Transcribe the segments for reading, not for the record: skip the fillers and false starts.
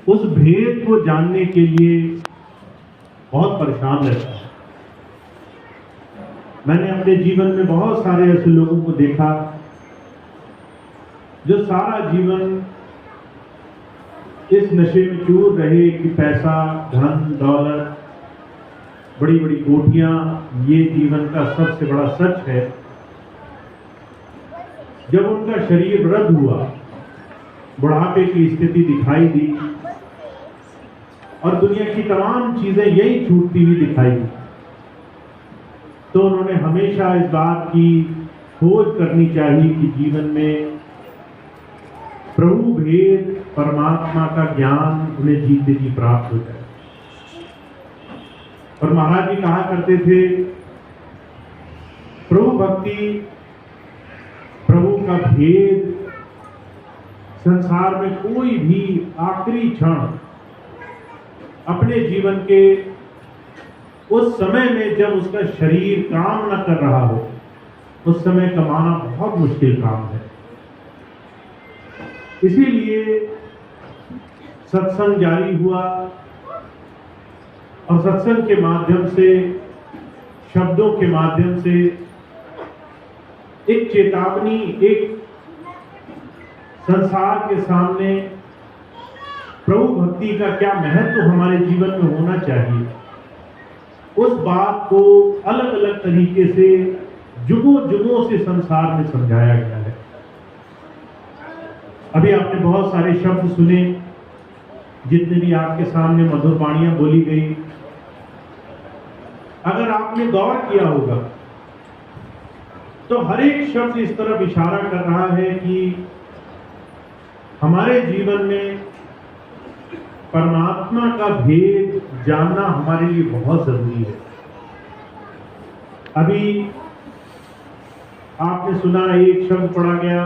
उस भेद को जानने के लिए बहुत परेशान रहता है। मैंने अपने जीवन में बहुत सारे ऐसे लोगों को देखा जो सारा जीवन इस नशे में चूर रहे कि पैसा, धन, दौलत, बड़ी बड़ी कोठियां, ये जीवन का सबसे बड़ा सच है। जब उनका शरीर वृद्ध हुआ, बुढ़ापे की स्थिति दिखाई दी और दुनिया की तमाम चीजें यही छूटती हुई दिखाई दी, तो उन्होंने हमेशा इस बात की खोज करनी चाहिए कि जीवन में प्रभु भेद, परमात्मा का ज्ञान उन्हें जीते जी प्राप्त हो जाए। और महाराज जी कहा करते थे, प्रभु भक्ति, प्रभु का भेद संसार में कोई भी आखिरी क्षण अपने जीवन के उस समय में जब उसका शरीर काम न कर रहा हो, उस समय कमाना बहुत मुश्किल काम है। इसीलिए सत्संग जारी हुआ और सत्संग के माध्यम से, शब्दों के माध्यम से एक चेतावनी, एक संसार के सामने प्रभु भक्ति का क्या महत्व हमारे जीवन में होना चाहिए, उस बात को अलग अलग तरीके से जुगों जुगों से संसार में समझाया गया है। अभी आपने बहुत सारे शब्द सुने, जितने भी आपके सामने मधुर वाणियां बोली गई, अगर आपने गौर किया होगा तो हर एक शब्द इस तरफ इशारा कर रहा है कि हमारे जीवन में परमात्मा का भेद जानना हमारे लिए बहुत जरूरी है। अभी आपने सुना, एक शब्द पढ़ा गया,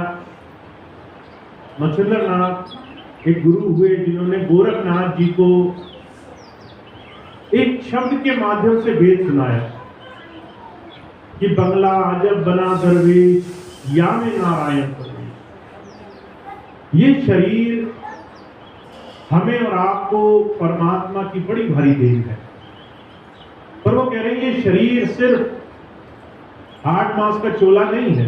मच्छिंद्रनाथ एक गुरु हुए जिन्होंने गोरखनाथ जी को एक शब्द के माध्यम से भेद सुनाया कि बंगला अजब बना दरवेश, या में नारायण प्रवेश। ये शरीर हमें और आपको परमात्मा की बड़ी भारी देन है। पर वो कह रहे हैं ये शरीर सिर्फ 8 मास का चोला नहीं है।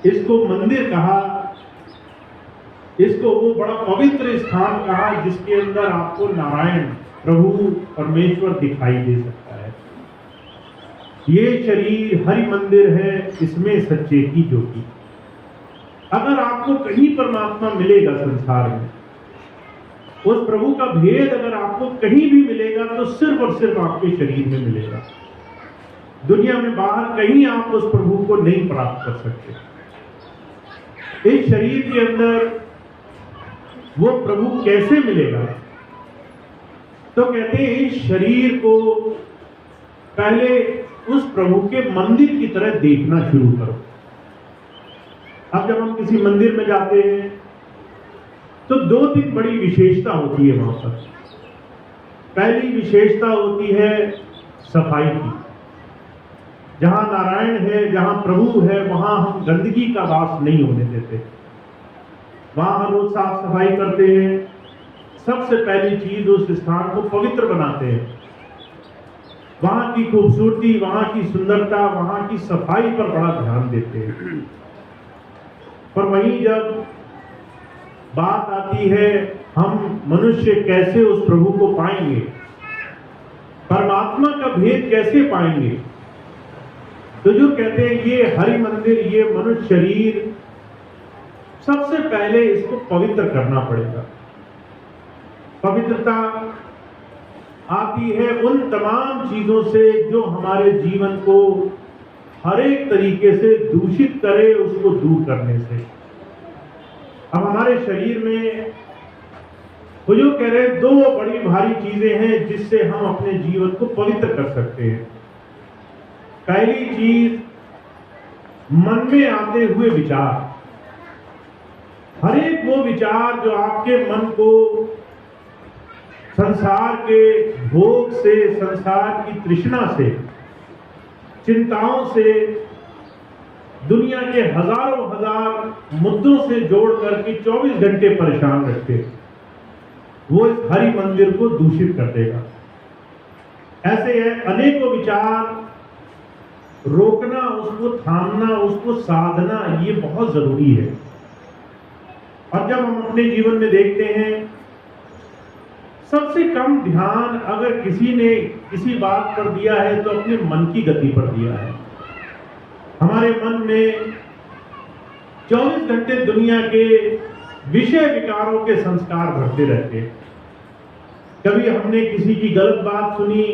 इसको मंदिर कहा, इसको वो बड़ा पवित्र स्थान कहा जिसके अंदर आपको नारायण, प्रभु परमेश्वर दिखाई दे सकता है। ये शरीर हरि मंदिर है, इसमें सच्चे की ज्योति। अगर आपको कहीं परमात्मा मिलेगा संसार में, उस प्रभु का भेद अगर आपको कहीं भी मिलेगा तो सिर्फ और सिर्फ आपके शरीर में मिलेगा। दुनिया में बाहर कहीं आप उस प्रभु को नहीं प्राप्त कर सकते। इस शरीर के अंदर वो प्रभु कैसे मिलेगा? तो कहते हैं इस शरीर को पहले उस प्रभु के मंदिर की तरह देखना शुरू करो। अब जब हम किसी मंदिर में जाते हैं तो 2-3 बड़ी विशेषता होती है वहां पर। पहली विशेषता होती है सफाई की। जहां नारायण है, जहां प्रभु है, वहां हम गंदगी का वास नहीं होने देते। वहां हम रोज साफ सफाई करते हैं। सबसे पहली चीज उस स्थान को पवित्र बनाते हैं। वहां की खूबसूरती, वहां की सुंदरता, वहां की सफाई पर बड़ा ध्यान देते हैं। पर वहीं जब बात आती है हम मनुष्य कैसे उस प्रभु को पाएंगे, परमात्मा का भेद कैसे पाएंगे, तो जो कहते हैं ये हरि मंदिर, ये मनुष्य शरीर, सबसे पहले इसको पवित्र करना पड़ेगा। पवित्रता आती है उन तमाम चीजों से जो हमारे जीवन को हर एक तरीके से दूषित करे, उसको दूर करने से। अब हमारे शरीर में वो जो कह रहे हैं 2 बड़ी भारी चीजें हैं जिससे हम अपने जीवन को पवित्र कर सकते हैं। पहली चीज, मन में आते हुए विचार। हर एक वो विचार जो आपके मन को संसार के भोग से, संसार की तृष्णा से, चिंताओं से, दुनिया के हजारों हजार मुद्दों से जोड़ करके 24 घंटे परेशान रखते। वो इस हरि मंदिर को दूषित कर देगा। ऐसे है अनेकों विचार, रोकना, उसको थामना, उसको साधना, ये बहुत जरूरी है। और जब हम अपने जीवन में देखते हैं, सबसे कम ध्यान अगर किसी ने किसी बात पर दिया है तो अपने मन की गति पर दिया है। हमारे मन में 24 घंटे दुनिया के विषय विकारों के संस्कार भरते रहते हैं। कभी हमने किसी की गलत बात सुनी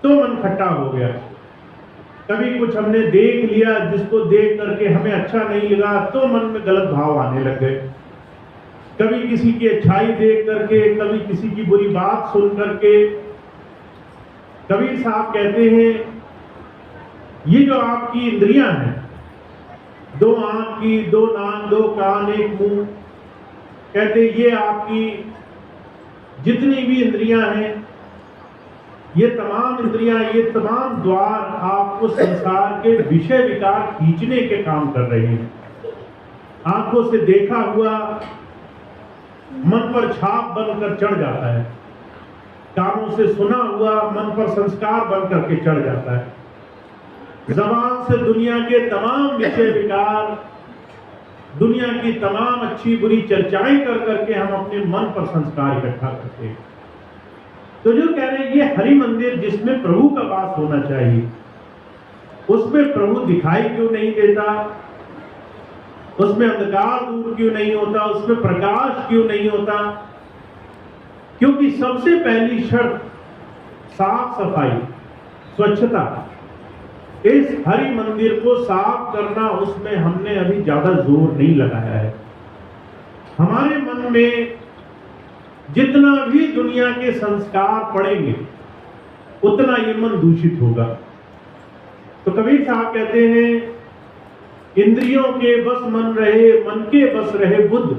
तो मन खट्टा हो गया, कभी कुछ हमने देख लिया जिसको देख करके हमें अच्छा नहीं लगा तो मन में गलत भाव आने लग गए, कभी किसी की अच्छाई देख करके, कभी किसी की बुरी बात सुन करके। कबीर साहब कहते हैं, ये जो आपकी इंद्रियां हैं, 2 आंख की, 2 नाक, 2 कान, 1 मुंह, कहते ये आपकी जितनी भी इंद्रियां हैं, ये तमाम इंद्रियां, ये तमाम द्वार आपको संसार के विषय विकार खींचने के काम कर रहे हैं। आंखों से देखा हुआ मन पर छाप बनकर चढ़ जाता है, कानों से सुना हुआ मन पर संस्कार बन करके चढ़ जाता है, ज़बान से दुनिया के तमाम विषय विकार, दुनिया की तमाम अच्छी बुरी चर्चाएं कर करके हम अपने मन पर संस्कार इकट्ठा करते हैं। तो जो कह रहे हैं, ये हरि मंदिर जिसमें प्रभु का वास होना चाहिए, उसमें प्रभु दिखाई क्यों नहीं देता, उसमें अंधकार दूर क्यों नहीं होता, उसमें प्रकाश क्यों नहीं होता? क्योंकि सबसे पहली शर्त साफ सफाई, स्वच्छता। इस हरि मंदिर को साफ करना, उसमें हमने अभी ज्यादा जोर नहीं लगाया है। हमारे मन में जितना भी दुनिया के संस्कार पड़ेंगे उतना ये मन दूषित होगा। तो कबीर साहब कहते हैं, इंद्रियों के बस मन रहे, मन के बस रहे बुद्ध,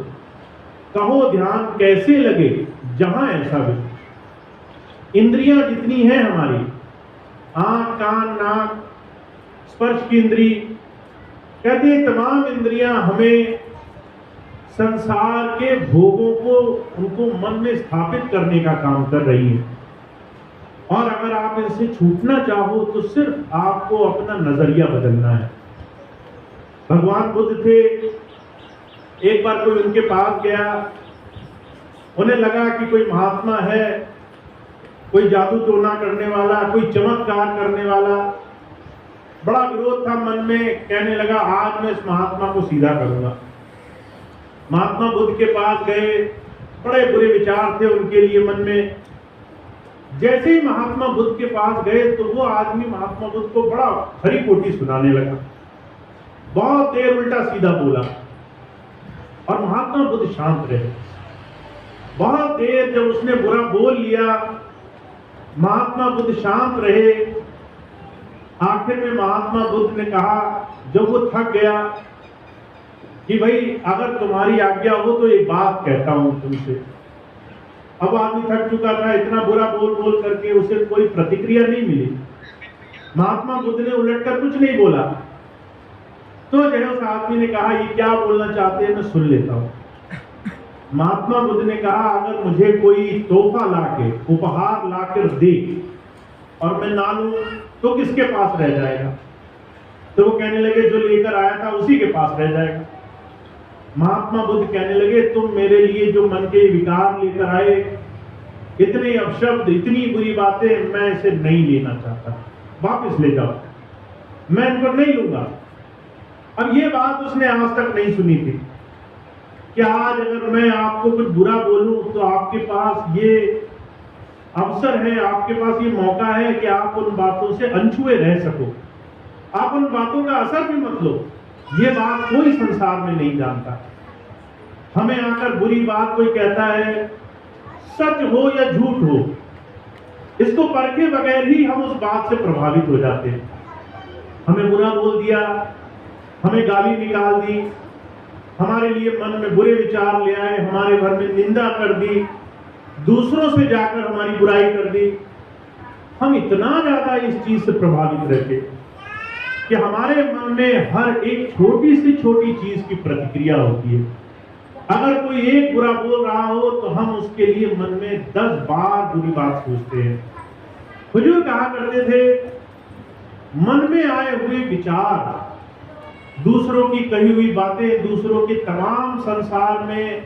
कहो ध्यान कैसे लगे जहां ऐसा भी। इंद्रियां जितनी हैं हमारी, आंख, कान, नाक, स्पर्श की इंद्री, कहते हैं तमाम इंद्रियां हमें संसार के भोगों को, उनको मन में स्थापित करने का काम कर रही है। और अगर आप इनसे छूटना चाहो तो सिर्फ आपको अपना नजरिया बदलना है। भगवान बुद्ध थे, एक बार कोई उनके पास गया, उन्हें लगा कि कोई महात्मा है, कोई जादू टोना करने वाला, कोई चमत्कार करने वाला। बड़ा विरोध था मन में, कहने लगा आज मैं इस महात्मा को सीधा करूंगा। महात्मा बुद्ध के पास गए, बड़े बुरे विचार थे उनके लिए मन में। जैसे ही महात्मा बुद्ध के पास गए तो वो आदमी महात्मा बुद्ध को बड़ा खरी खोटी सुनाने लगा, बहुत देर उल्टा सीधा बोला। और महात्मा बुद्ध शांत रहे। बहुत देर जब उसने बुरा बोल लिया, महात्मा बुद्ध शांत रहे। आखिर में महात्मा बुद्ध ने कहा, जब वो थक गया, कि भाई अगर तुम्हारी आज्ञा हो तो एक बात कहता हूं तुमसे। अब आदमी थक चुका था, इतना बुरा बोल बोल करके उसे कोई प्रतिक्रिया नहीं मिली। महात्मा बुद्ध ने उलटकर कुछ नहीं बोला। तो जो है उस आदमी ने कहा, ये क्या बोलना चाहते हैं, मैं सुन लेता हूं। महात्मा बुद्ध ने कहा, अगर मुझे कोई तोहफा लाके, उपहार लाकर दे और मैं ना लूं तो किसके पास रह जाएगा? तो वो कहने लगे, जो लेकर आया था उसी के पास रह जाएगा। महात्मा बुद्ध कहने लगे, तुम मेरे लिए जो मन के विकार लेकर आए, इतने अपशब्द, इतनी बुरी बातें, मैं इसे नहीं लेना चाहता, वापस ले जाओ, मैं इनको नहीं लूंगा। अब ये बात उसने आज तक नहीं सुनी थी कि आज अगर मैं आपको कुछ बुरा बोलूं तो आपके पास ये अवसर है, आपके पास ये मौका है कि आप उन बातों से अनछुए रह सको, आप उन बातों का असर भी मत लो। ये बात कोई संसार में नहीं जानता। हमें आकर बुरी बात कोई कहता है, सच हो या झूठ हो, इसको परखे बगैर ही हम उस बात से प्रभावित हो जाते हैं। हमें बुरा बोल दिया, हमें गाली निकाल दी, हमारे लिए मन में बुरे विचार ले आए, हमारे घर में निंदा कर दी, दूसरों से जाकर हमारी बुराई कर दी। हम इतना ज्यादा इस चीज से प्रभावित रहते कि हमारे मन में हर एक छोटी से छोटी चीज की प्रतिक्रिया होती है। अगर कोई एक बुरा बोल रहा हो तो हम उसके लिए मन में 10 बार बुरी बात सोचते हैं। हुजूर कहा करते थे, मन में आए हुए विचार, दूसरों की कही हुई बातें, दूसरों के तमाम संसार में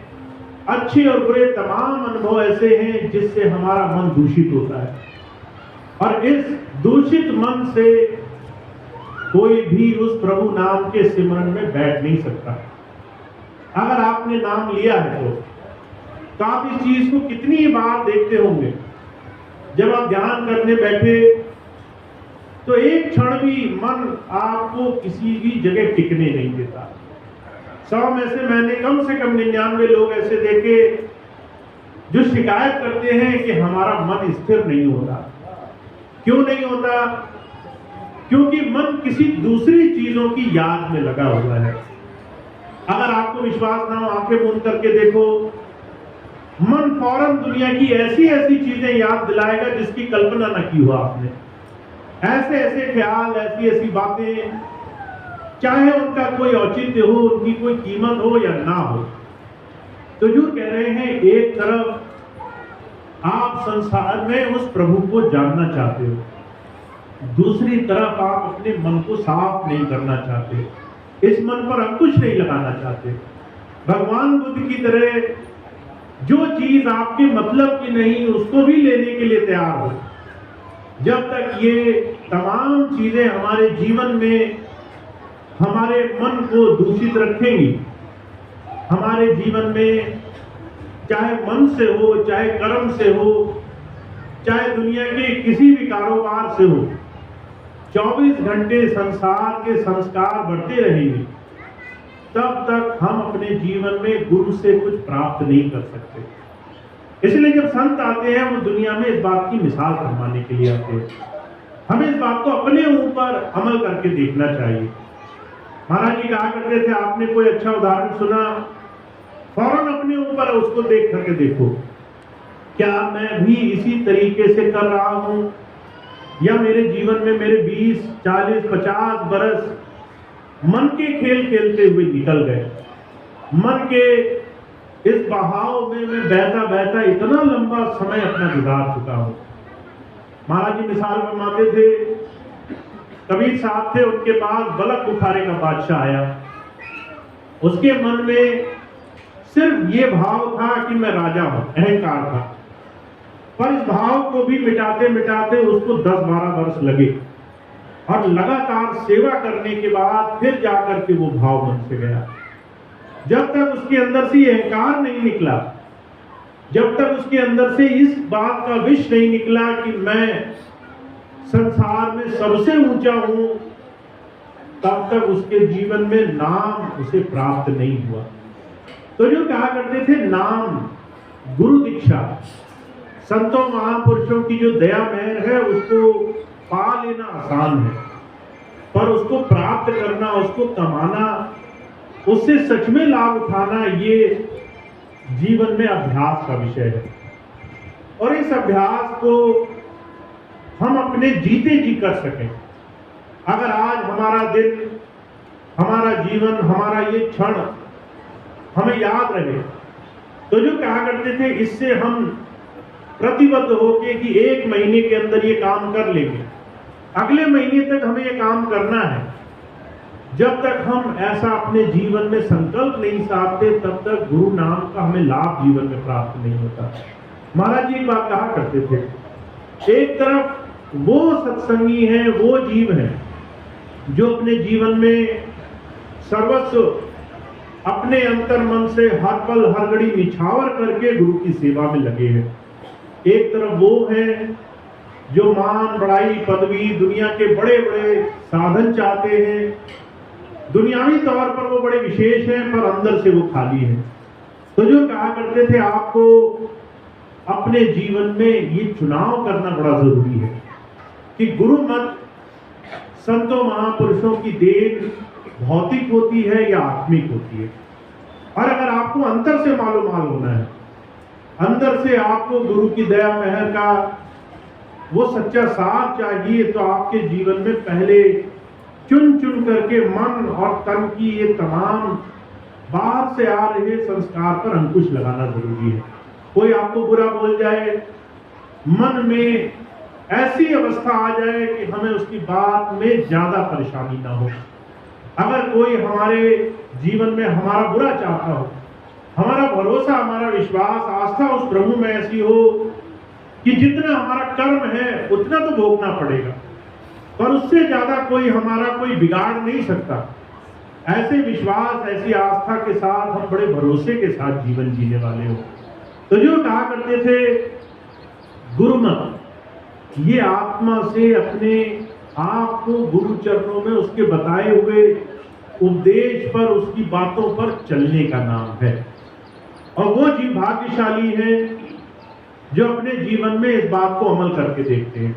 अच्छे और बुरे तमाम अनुभव ऐसे हैं जिससे हमारा मन दूषित होता है, और इस दूषित मन से कोई भी उस प्रभु नाम के सिमरन में बैठ नहीं सकता। अगर आपने नाम लिया है तो आप इस चीज को कितनी बार देखते होंगे। जब आप ध्यान करने बैठे तो एक क्षण भी मन आपको किसी भी जगह टिकने नहीं देता। 100 में से मैंने कम से कम 99 लोग ऐसे देखे जो शिकायत करते हैं कि हमारा मन स्थिर नहीं होता। क्यों नहीं होता? क्योंकि मन किसी दूसरी चीजों की याद में लगा हुआ है। अगर आपको विश्वास ना हो, आंखें बंद करके देखो, मन फौरन दुनिया की ऐसी ऐसी चीजें याद दिलाएगा जिसकी कल्पना न की हो आपने। ऐसे ऐसे ख्याल, ऐसी ऐसी बातें, चाहे उनका कोई औचित्य हो, उनकी कोई कीमत हो या ना हो। तो जो कह रहे हैं, एक तरफ आप संसार में उस प्रभु को जानना चाहते हो, दूसरी तरफ आप अपने मन को साफ नहीं करना चाहते, इस मन पर अंकुश नहीं लगाना चाहते। भगवान बुद्ध की तरह जो चीज आपके मतलब की नहीं उसको भी लेने के लिए तैयार हो। जब तक ये तमाम चीजें हमारे जीवन में हमारे मन को दूषित रखेंगी, हमारे जीवन में चाहे मन से हो, चाहे कर्म से हो, चाहे दुनिया के किसी भी कारोबार से हो, 24 घंटे संसार के संस्कार बढ़ते रहेंगे, तब तक हम अपने जीवन में गुरु से कुछ प्राप्त नहीं कर सकते। इसलिए जब संत आते हैं वो दुनिया में इस बात की मिसाल फरमाने के लिए आते हैं। हमें इस बात को अपने ऊपर अमल करके देखना चाहिए। महाराज जी कहा करते थे, आपने कोई अच्छा उदाहरण सुना, फौरन अपने ऊपर उसको देख करके देखो, क्या मैं भी इसी तरीके से कर रहा हूं, या मेरे जीवन में मेरे 20, 40, 50 बरस मन के खेल खेलते हुए निकल गए। मन के इस बहाव में मैं बहता बहता इतना लंबा समय अपना गुजार चुका हूं। महाराज जी मिसाल फरमाते थे, कबीर साहब थे, उनके पास बलक बुखारे का बादशाह आया। उसके मन में सिर्फ ये भाव था कि मैं राजा हूं, अहंकार था, पर इस भाव को भी मिटाते मिटाते उसको 10-12 वर्ष लगे, और लगातार सेवा करने के बाद फिर जाकर के वो भाव मन से गया। जब तक उसके अंदर से अहंकार नहीं निकला, जब तक उसके अंदर से इस बात का विष नहीं निकला कि मैं संसार में सबसे ऊंचा हूं, तब तक उसके जीवन में नाम उसे प्राप्त नहीं हुआ। तो जो कहा करते थे, नाम, गुरु दीक्षा, संतों महापुरुषों की जो दया मेहर है उसको पा लेना आसान है, पर उसको प्राप्त करना, उसको कमाना, उससे सच में लाभ उठाना, ये जीवन में अभ्यास का विषय है। और इस अभ्यास को हम अपने जीते जी कर सकें। अगर आज हमारा दिन, हमारा जीवन, हमारा ये क्षण हमें याद रहे, तो जो कहा करते थे, इससे हम प्रतिबद्ध होके कि 1 महीने के अंदर ये काम कर लेंगे, अगले महीने तक हमें ये काम करना है। जब तक हम ऐसा अपने जीवन में संकल्प नहीं साधते, तब तक गुरु नाम का हमें लाभ जीवन में प्राप्त नहीं होता। महाराज जी एक बात कहा करते थे, एक तरफ वो सत्संगी हैं, वो जीव हैं जो अपने जीवन में सर्वस्व अपने अंतर मन से हर पल हर घड़ी निछावर करके गुरु की सेवा में लगे हैं। एक तरफ वो हैं जो मान, बड़ाई, पदवी, दुनिया के बड़े बड़े साधन चाहते हैं, दुनियावी तौर पर वो बड़े विशेष हैं, पर अंदर से वो खाली हैं। तो जो कहा करते थे, आपको अपने जीवन में ये चुनाव करना बड़ा जरूरी है कि गुरु मत, संतों महापुरुषों की देन भौतिक होती है या आत्मिक होती है। और अगर आपको अंतर से मालूम होना है, अंदर से आपको गुरु की दया मेहर का वो सच्चा साथ चाहिए, तो आपके जीवन में पहले चुन चुन करके मन और तन की ये तमाम बाहर से आ रहे संस्कार पर अंकुश लगाना जरूरी है। कोई आपको बुरा बोल जाए, मन में ऐसी अवस्था आ जाए कि हमें उसकी बात में ज्यादा परेशानी ना हो। अगर कोई हमारे जीवन में हमारा बुरा चाहता हो, हमारा भरोसा, हमारा विश्वास, आस्था उस प्रभु में ऐसी हो कि जितना हमारा कर्म है उतना तो भोगना पड़ेगा, पर उससे ज्यादा कोई हमारा कोई बिगाड़ नहीं सकता। ऐसे विश्वास, ऐसी आस्था के साथ हम बड़े भरोसे के साथ जीवन जीने वाले हो। तो जो कहा करते थे गुरुमत, ये आत्मा से अपने आप को गुरु चरणों में उसके बताए हुए उपदेश पर, उसकी बातों पर चलने का नाम है। और वो जीव भाग्यशाली है जो अपने जीवन में इस बात को अमल करके देखते हैं।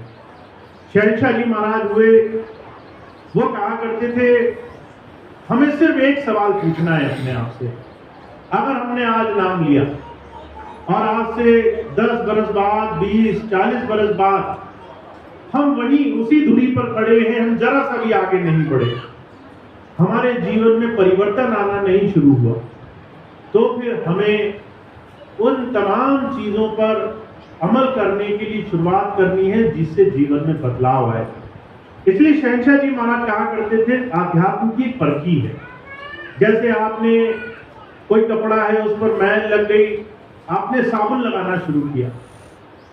शहंशाह जी महाराज हुए, वो कहा करते थे हमें सिर्फ एक सवाल पूछना है अपने आप से। अगर हमने आज नाम लिया और आज से 10 बरस बाद, 20, 40 बरस बाद हम वहीं उसी धुरी पर खड़े हैं, हम जरा सा भी आगे नहीं बढ़े, हमारे जीवन में परिवर्तन आना नहीं शुरू हुआ, तो फिर हमें उन तमाम चीजों पर अमल करने के लिए शुरुआत करनी है जिससे जीवन में बदलाव आए। इसलिए शहंशाह जी महाराज कहा करते थे आध्यात्म की परखी है। जैसे आपने कोई कपड़ा है, उस पर मैल लग गई, आपने साबुन लगाना शुरू किया,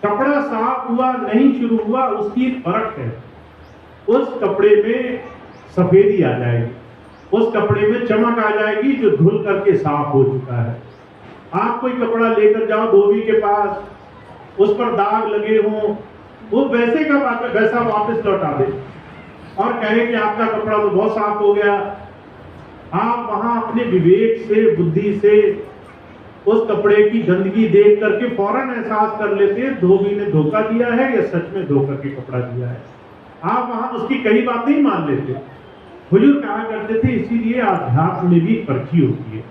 कपड़ा साफ हुआ नहीं शुरू हुआ, उसकी एक परख है। उस कपड़े में सफेदी आ जाएगी, उस कपड़े में चमक आ जाएगी जो धुल करके साफ हो चुका है। आप कोई कपड़ा लेकर जाओ धोबी के पास, उस पर दाग लगे हों, वो वैसे का वैसा वापस लौटा दे और कहे कि आपका कपड़ा तो बहुत साफ हो गया। आप वहां अपने विवेक से, बुद्धि से उस कपड़े की गंदगी देख करके फौरन एहसास कर लेते हैं धोबी ने धोखा दिया है या सच में धोखा के कपड़ा दिया है। आप वहां उसकी कई बात नहीं मान लेते। हुजूर कहा करते थे इसीलिए आध्यात्म में भी परखी होती है।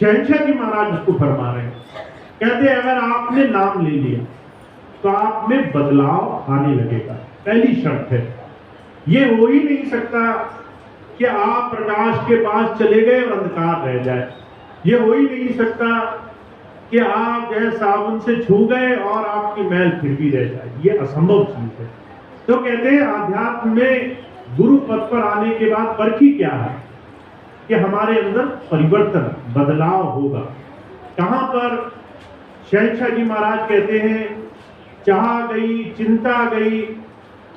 शहंशाह जी महाराज उसको फरमा रहे हैं, कहते हैं अगर आपने नाम ले लिया तो आप में बदलाव आने लगेगा। पहली शर्त है, ये हो ही नहीं सकता कि आप प्रकाश के पास चले गए और अंधकार रह जाए। ये हो ही नहीं सकता कि आप जो साबुन से छू गए और आपकी मैल फिर भी रह जाए, ये असंभव चीज है। तो कहते हैं आध्यात्म में गुरु पद पर आने के बाद परखी क्या है कि हमारे अंदर परिवर्तन, बदलाव होगा। कहां पर? शहंशाह जी महाराज कहते हैं चाह गई, चिंता गई,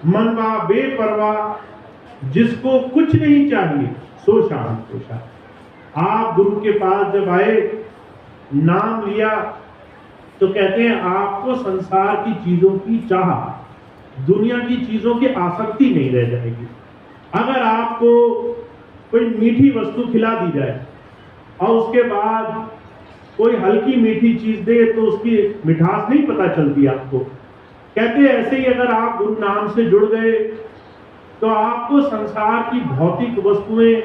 मनवा बेपरवाह, जिसको कुछ नहीं चाहिए सो शांत हो शांत। आप गुरु के पास जब आए, नाम लिया, तो कहते हैं आपको संसार की चीजों की चाह, दुनिया की चीजों की आसक्ति नहीं रह जाएगी। अगर आपको कोई मीठी वस्तु खिला दी जाए और उसके बाद कोई हल्की मीठी चीज दे तो उसकी मिठास नहीं पता चलती आपको। कहते हैं ऐसे ही अगर आप गुरु नाम से जुड़ गए तो आपको संसार की भौतिक वस्तुएं,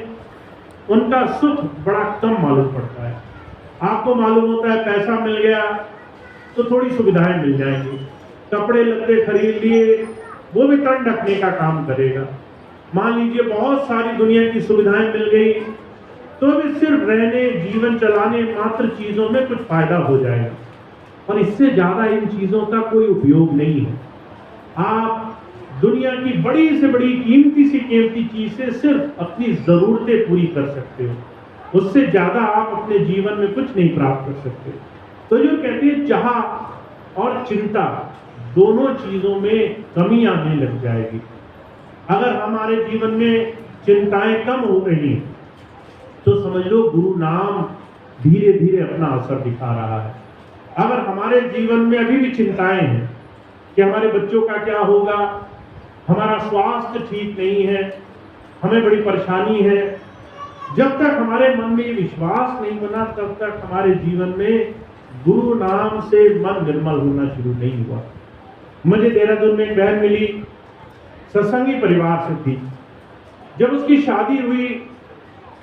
उनका सुख बड़ा कम मालूम पड़ता है। आपको मालूम होता है पैसा मिल गया तो थोड़ी सुविधाएं मिल जाएंगी, कपड़े लत्ते खरीद लिए वो भी तन ढकने का काम करेगा। मान लीजिए बहुत सारी दुनिया की सुविधाएं मिल गई तो भी सिर्फ रहने, जीवन चलाने मात्र चीजों में कुछ फायदा हो जाएगा, और इससे ज्यादा इन चीजों का कोई उपयोग नहीं है। आप दुनिया की बड़ी से बड़ी कीमती से कीमती चीज से सिर्फ अपनी जरूरतें पूरी कर सकते हो, उससे ज्यादा आप अपने जीवन में कुछ नहीं प्राप्त कर सकते। तो जो कहते हैं चाह और चिंता, दोनों चीजों में कमी आने लग जाएगी। अगर हमारे जीवन में चिंताएं कम हो रही तो समझ लो गुरु नाम धीरे धीरे अपना असर दिखा रहा है। अगर हमारे जीवन में अभी भी चिंताएं हैं कि हमारे बच्चों का क्या होगा, हमारा स्वास्थ्य ठीक नहीं है, हमें बड़ी परेशानी है, जब तक हमारे मन में ये विश्वास नहीं बना तब तक हमारे जीवन में गुरु नाम से मन निर्मल होना शुरू नहीं हुआ। मुझे देहरादून में एक बहन मिली, सत्संगी परिवार से थी। जब उसकी शादी हुई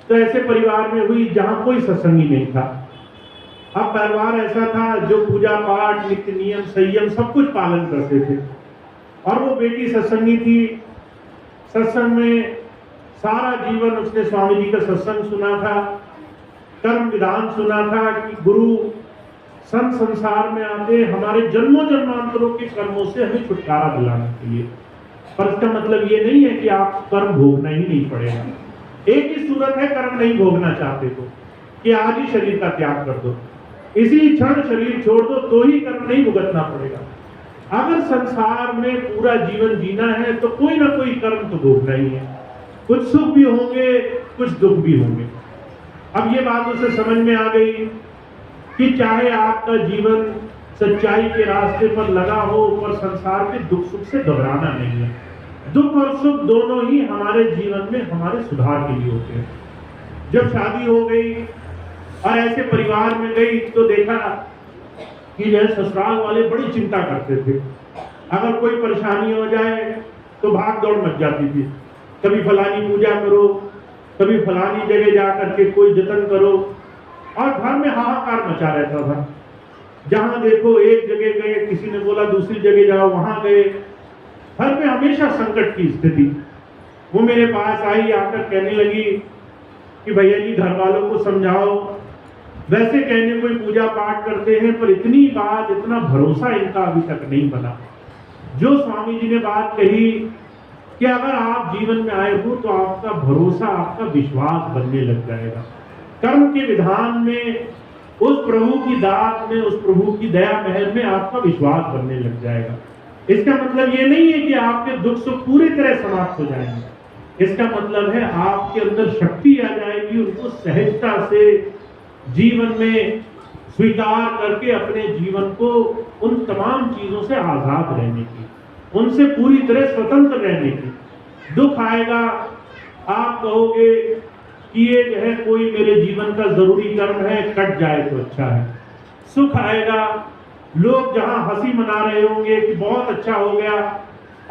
तो ऐसे परिवार में हुई जहां कोई सत्संगी नहीं था। अब परिवार ऐसा था जो पूजा पाठ, नित्य नियम, संयम सब कुछ पालन करते थे, और वो बेटी सत्संगी थी। सत्संग में सारा जीवन उसने स्वामी जी का सत्संग सुना था। कर्म विधान सुना था कि गुरु संत संसार में आते हमारे जन्मों जन्मांतरों के कर्मों से हमें छुटकारा दिलाने के लिए। पर इसका मतलब ये नहीं है कि आप कर्म भोगना ही नहीं पड़ेगा। एक ही सूरत है कर्म नहीं भोगना चाहते तो कि आज ही शरीर का त्याग कर दो, इसी क्षण शरीर छोड़ दो, तो ही कर्म नहीं भुगतना पड़ेगा। अगर संसार में पूरा जीवन जीना है तो कोई ना कोई कर्म तो भोगना ही है। कुछ सुख भी होंगे, कुछ दुख भी होंगे। अब ये बात उसे समझ में आ गई कि चाहे आपका जीवन सच्चाई के रास्ते पर लगा हो, पर संसार के दुख सुख से घबराना नहीं है। दुख और सुख दोनों ही हमारे जीवन में हमारे सुधार के लिए होते हैं। जब शादी हो गई और ऐसे परिवार में गई तो देखा कि यह ससुराल वाले बड़ी चिंता करते थे। अगर कोई परेशानी हो जाए तो भाग दौड़ मच जाती थी। कभी फलानी पूजा करो, कभी फलानी जगह जा करके कोई जतन करो, और घर में हाहाकार मचा रहता था। जहां देखो एक जगह गए, किसी ने बोला दूसरी जगह जाओ, वहां गए। घर में हमेशा संकट की स्थिति। वो मेरे पास आई, आकर कहने लगी कि भैया जी घर वालों को समझाओ, वैसे कहने कोई पूजा पाठ करते हैं पर इतनी बात, इतना भरोसा इनका अभी तक नहीं बना। जो स्वामी जी ने बात कही कि अगर आप जीवन में आए हो तो आपका भरोसा, आपका विश्वास बनने लग जाएगा। कर्म के विधान में, उस प्रभु की दात में, उस प्रभु की दया महर में आपका विश्वास बनने लग जाएगा। इसका मतलब ये नहीं है कि आपके दुख सुख पूरी तरह समाप्त हो जाएंगे। इसका मतलब है आपके अंदर शक्ति आ जाएगी, उनको सहजता से जीवन में स्वीकार करके अपने जीवन को उन तमाम चीजों से आजाद रहने की, उनसे पूरी तरह स्वतंत्र रहने की। दुख आएगा, आप कहोगे कि ये जो है कोई मेरे जीवन का जरूरी कर्म है, कट जाए तो अच्छा है। सुख आएगा, लोग जहां हंसी मना रहे होंगे कि बहुत अच्छा हो गया,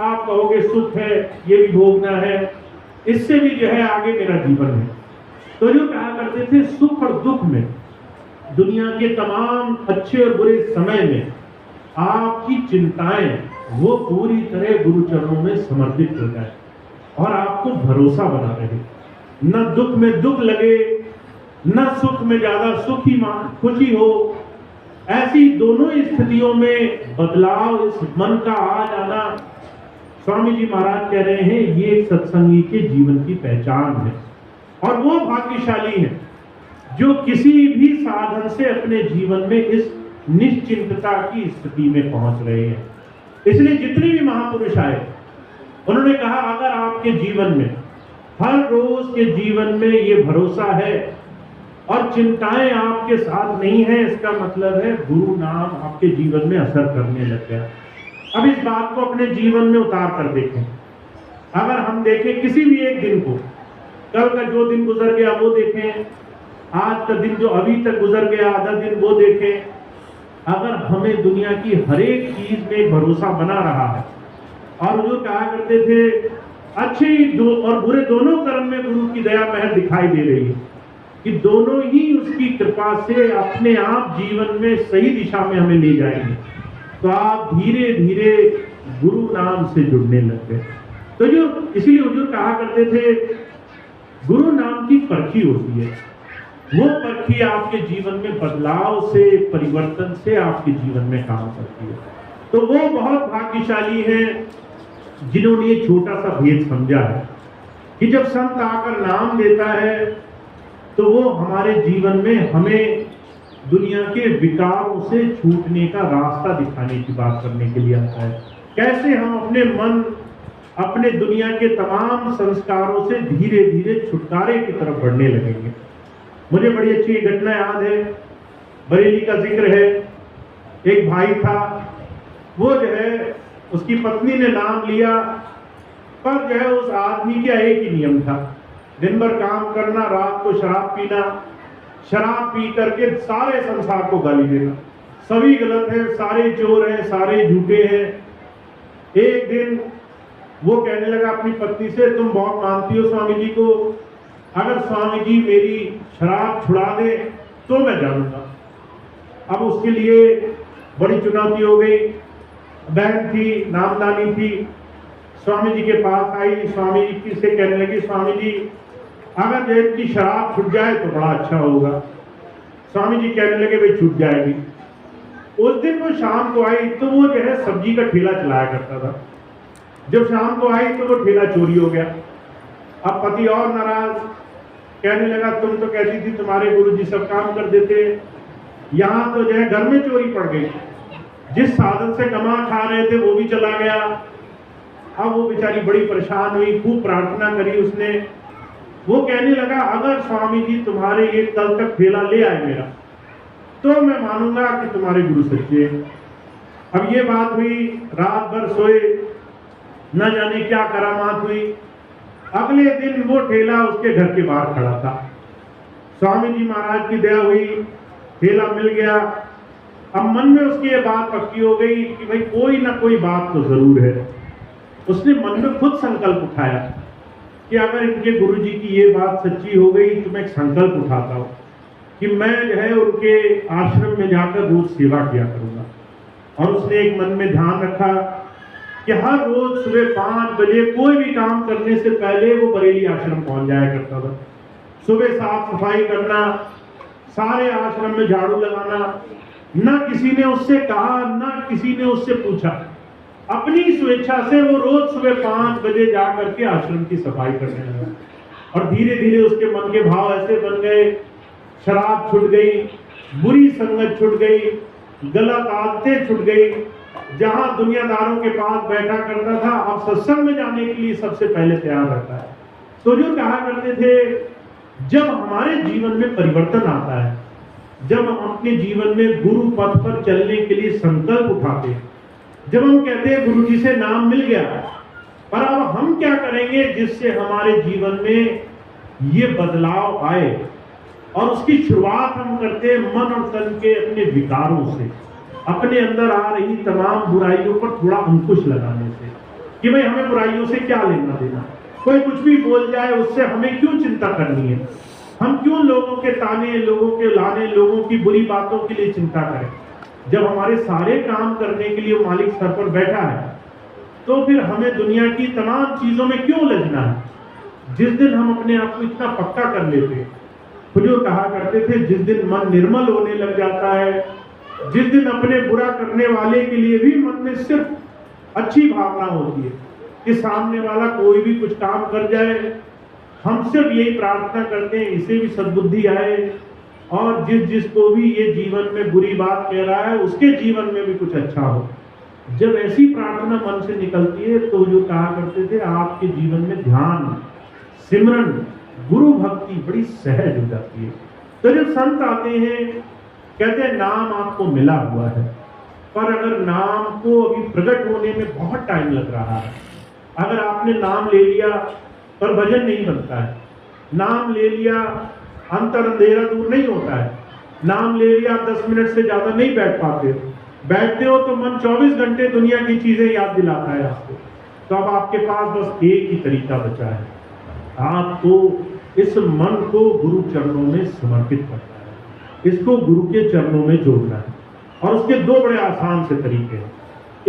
आप कहोगे सुख है, ये भी भोगना है, इससे भी जो है आगे मेरा जीवन है। तो जो कहा करते थे सुख और दुख में, दुनिया के तमाम अच्छे और बुरे समय में आपकी चिंताएं वो पूरी तरह गुरु चरणों में समर्पित हो जाए और आपको भरोसा बना रहे। न दुख में दुख लगे, न सुख में ज्यादा सुखी खुशी हो। ऐसी दोनों स्थितियों में बदलाव इस मन का आ जाना, स्वामी जी महाराज कह रहे हैं, ये एक सत्संगी के जीवन की पहचान है। और वो भाग्यशाली है जो किसी भी साधन से अपने जीवन में इस निश्चिंतता की स्थिति में पहुंच रहे हैं। इसलिए जितने भी महापुरुष आए, उन्होंने कहा अगर आपके जीवन में हर रोज के जीवन में ये भरोसा है और चिंताएं आपके साथ नहीं है, इसका मतलब है गुरु नाम आपके जीवन में असर करने लग गया। अब इस बात को अपने जीवन में उतार कर देखें। अगर हम देखें किसी भी एक दिन को, कल का जो दिन गुजर गया वो देखें, आज का दिन जो अभी तक गुजर गया आधा दिन वो देखें। अगर हमें दुनिया की हर एक चीज में भरोसा बना रहा है, और जो कहा करते थे अच्छे और बुरे दोनों कर्म में गुरु की दया महर दिखाई दे रही है कि दोनों ही उसकी कृपा से अपने आप जीवन में सही दिशा में हमें ले जाएंगे, तो आप धीरे धीरे गुरु नाम से जुड़ने लग गए। तो जो इसलिए हुजूर कहा करते थे गुरु नाम की परखी होती है। वो परखी आपके जीवन में बदलाव से, परिवर्तन से आपके जीवन में काम करती है। तो वो बहुत भाग्यशाली हैं जिन्होंने ये छोटा सा भेद समझा है कि जब संत आकर नाम देता है तो वो हमारे जीवन में हमें दुनिया के विकारों से छूटने का रास्ता दिखाने की बात करने के लिए आता है। कैसे हम अपने मन, अपने दुनिया के तमाम संस्कारों से धीरे धीरे छुटकारे की तरफ बढ़ने लगेंगे। मुझे बड़ी अच्छी घटना याद है, बरेली का जिक्र है। एक भाई था, वो जो है उसकी पत्नी ने नाम लिया, पर जो है उस आदमी का एक ही नियम था, दिन भर काम करना, रात को शराब पीना, शराब पी करके सारे संसार को गाली देना, सभी गलत हैं, सारे चोर हैं, सारे झूठे हैं। एक दिन वो कहने लगा अपनी पत्नी से, तुम बहुत मानती हो स्वामी जी को, अगर स्वामी जी मेरी शराब छुड़ा दे तो मैं जानूंगा। अब उसके लिए बड़ी चुनौती हो गई। बहन थी, नामदानी थी, स्वामी जी के पास आई। स्वामी जी से कहने लगी, स्वामी जी अगर जैन की शराब छूट जाए तो बड़ा अच्छा होगा। स्वामी जी कहने लगे भाई छूट जाएगी। उस दिन वो शाम को आई तो वो जो है सब्जी का ठेला चलाया करता था। जब शाम को आई तो वो ठेला चोरी हो गया। अब पति और नाराज, कहने लगा तुम तो कहती थी तुम्हारे गुरुजी सब काम कर देते, यहाँ तो जो है घर में चोरी पड़ गई। जिस साधन से कमा खा रहे थे वो भी चला गया। अब वो बेचारी बड़ी परेशान हुई, खूब प्रार्थना करी उसने। वो कहने लगा अगर स्वामी जी तुम्हारे ये कल तक ठेला ले आए मेरा, तो मैं मानूंगा कि तुम्हारे गुरु सच्चे हैं। अब ये बात हुई, रात भर सोए, न जाने क्या करामात हुई। अगले दिन वो ठेला उसके घर के बाहर खड़ा था। स्वामी जी महाराज की दया हुई, ठेला मिल गया। अब मन में उसकी ये बात पक्की हो गई कि भाई कोई ना कोई बात तो जरूर है। उसने मन में खुद संकल्प उठाया कि अगर इनके गुरुजी की ये बात सच्ची हो गई तो मैं एक संकल्प उठाता हूँ कि मैं जो है उनके आश्रम में जाकर रोज सेवा किया करूंगा। और उसने एक मन में ध्यान रखा कि हर रोज सुबह 5 बजे कोई भी काम करने से पहले वो बरेली आश्रम पहुंच जाया करता था। सुबह साफ सफाई करना, सारे आश्रम में झाड़ू लगाना, न किसी ने उससे कहा न किसी ने उससे पूछा, अपनी स्वेच्छा से वो रोज सुबह 5 बजे जा करके आश्रम की सफाई करने लगा। और धीरे धीरे उसके मन के भाव ऐसे बन गए, शराब छूट गई, बुरी संगत छूट गई, गलत आदतें छूट गई। जहां दुनियादारों के पास बैठा करता था अब सत्संग में जाने के लिए सबसे पहले तैयार रहता है। तो जो कहा करते थे जब हमारे जीवन में परिवर्तन आता है, जब हम अपने जीवन में गुरु पथ पर चलने के लिए संकल्प उठाते हैं, जब हम कहते हैं गुरु जी से नाम मिल गया, पर अब हम क्या करेंगे जिससे हमारे जीवन में ये बदलाव आए। और उसकी शुरुआत हम करते हैं मन और तन के अपने विकारों से, अपने अंदर आ रही तमाम बुराइयों पर थोड़ा अंकुश लगाने से कि भाई हमें बुराइयों से क्या लेना देना, कोई कुछ भी बोल जाए उससे हमें क्यों चिंता करनी है, हम क्यों लोगों के ताने, लोगों के लाने, लोगों की बुरी बातों के लिए चिंता करें। जब हमारे सारे काम करने के लिए मालिक सर पर बैठा है तो फिर हमें दुनिया की तमाम चीजों में क्यों उलझना है। जिस दिन हम अपने आप को इतना पक्का कर लेते, जो कहा करते थे जिस दिन मन निर्मल होने लग जाता है, जिस दिन अपने बुरा करने वाले के लिए भी मन में सिर्फ अच्छी भावना होती है कि सामने वाला कोई भी कुछ काम कर जाए, हम सिर्फ यही प्रार्थना करते हैं इसे भी सद्बुद्धि आए और जिसको भी ये जीवन में बुरी बात कह रहा है उसके जीवन में भी कुछ अच्छा हो। जब ऐसी प्रार्थना मन से निकलती है तो जो कहा करते थे आपके जीवन में ध्यान, सिमरन, गुरु भक्ति बड़ी सहज हो जाती है। तो जब संत आते हैं कहते हैं नाम आपको मिला हुआ है, पर अगर नाम को अभी प्रकट होने में बहुत टाइम लग रहा है, अगर आपने नाम ले लिया पर भजन नहीं बनता है, नाम ले लिया अंतर अंधेरा दूर नहीं होता है, नाम ले लिया 10 मिनट से ज्यादा नहीं बैठ पाते हो, बैठते हो तो मन 24 घंटे दुनिया की चीजें याद दिलाता है आपको। तो अब आपके पास बस एक ही तरीका बचा है, आपको इस मन को गुरु चरणों में समर्पित करना है, इसको गुरु के चरणों में जोड़ना है। और उसके 2 बड़े आसान से तरीके हैं।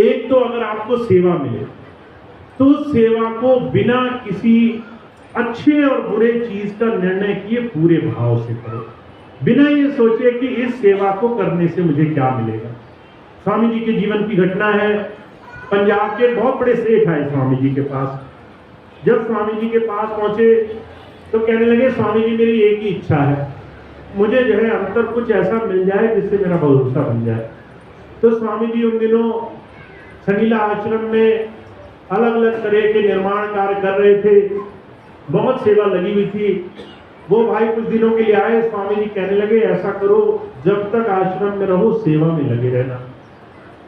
एक तो अगर आपको सेवा मिले तो उस सेवा को बिना किसी अच्छे और बुरे चीज का निर्णय किए पूरे भाव से करो, बिना ये सोचे कि इस सेवा को करने से मुझे क्या मिलेगा। स्वामी जी के जीवन की घटना है। पंजाब के बहुत बड़े सेठ आए स्वामी जी के पास। जब स्वामी जी के पास पहुंचे तो कहने लगे स्वामी जी मेरी एक ही इच्छा है, मुझे जो है अंतर कुछ ऐसा मिल जाए जिससे मेरा भरोसा बन जाए। तो स्वामी जी उन दिनों सनीला आश्रम में अलग अलग तरह के निर्माण कार्य कर रहे थे, बहुत सेवा लगी हुई थी। वो भाई कुछ दिनों के लिए आए, स्वामी जी कहने लगे ऐसा करो जब तक आश्रम में रहो सेवा में लगे रहना,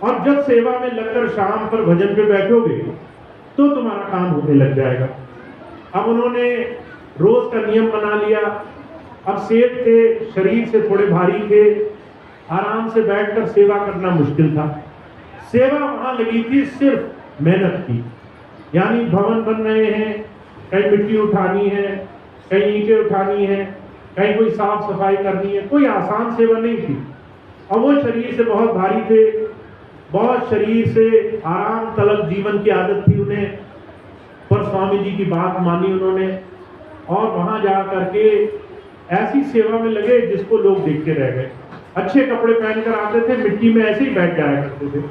और जब सेवा में लगकर शाम पर भजन पे बैठोगे तो तुम्हारा काम होने लग जाएगा। अब उन्होंने रोज का नियम बना लिया। अब सेठ थे, शरीर से थोड़े भारी थे, आराम से बैठकर सेवा करना मुश्किल था। सेवा वहां लगी थी सिर्फ मेहनत की, यानी भवन बन रहे हैं, कहीं मिट्टी उठानी है, कहीं ईंटें उठानी है, कहीं कोई साफ सफाई करनी है, कोई आसान सेवा नहीं थी। और वो शरीर से बहुत भारी थे, बहुत शरीर से आराम तलब जीवन की आदत थी उन्हें। पर स्वामी जी की बात मानी उन्होंने और वहां जा करके ऐसी सेवा में लगे जिसको लोग देखते रह गए। अच्छे कपड़े पहनकर आते थे, मिट्टी में ऐसे ही बैठ जाया करते थे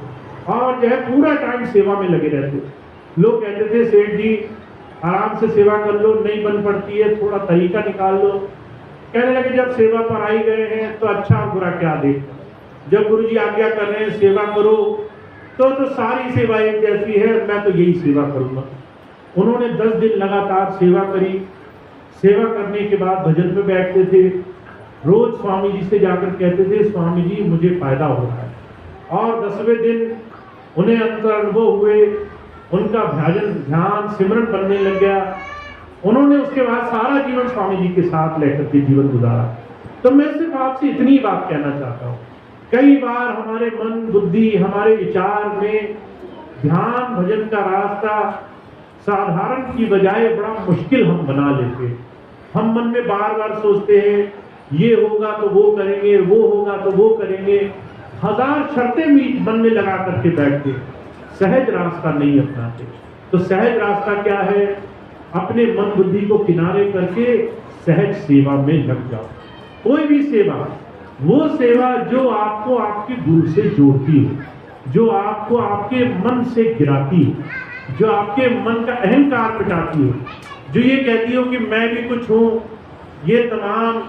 और जो है पूरा टाइम सेवा में लगे रहते। लोग कहते थे सेठ जी आराम से सेवा कर लो, नहीं बन पड़ती है, थोड़ा तरीका निकाल लो। कहने लगे जब सेवा पर आई गए हैं तो अच्छा और बुरा क्या देख, जब गुरुजी आज्ञा कर रहे हैं सेवा करो तो सारी सेवा एक जैसी है, मैं तो यही सेवा करूंगा। उन्होंने 10 दिन लगातार सेवा करी। सेवा करने के बाद भजन में बैठते थे। रोज स्वामी जी से जाकर कहते थे स्वामी जी मुझे फायदा हो रहा है। और 10वें दिन उन्हें अंतर अनुभव हुए, उनका भजन ध्यान सिमरन बनने लग गया। उन्होंने उसके बाद सारा जीवन स्वामी जी के साथ लेकर के जीवन गुजारा। तो मैं सिर्फ आपसे इतनी बात कहना चाहता हूँ, कई बार हमारे मन बुद्धि हमारे विचार में ध्यान भजन का रास्ता साधारण की बजाय बड़ा मुश्किल हम बना लेते हैं। हम मन में बार बार सोचते हैं ये होगा तो वो करेंगे, वो होगा तो वो करेंगे, 1000 शर्तें मन में लगा करके बैठते, सहज रास्ता नहीं अपनाते। तो सहज रास्ता क्या है? अपने मन बुद्धि को किनारे करके सहज सेवा में लग जाओ। कोई भी सेवा, वो सेवा जो आपको आपके गुरु से जोड़ती हो, जो आपको आपके मन से गिराती हो, जो आपके मन का अहंकार मिटाती हो, जो ये कहती हो कि मैं भी कुछ हूं, ये तमाम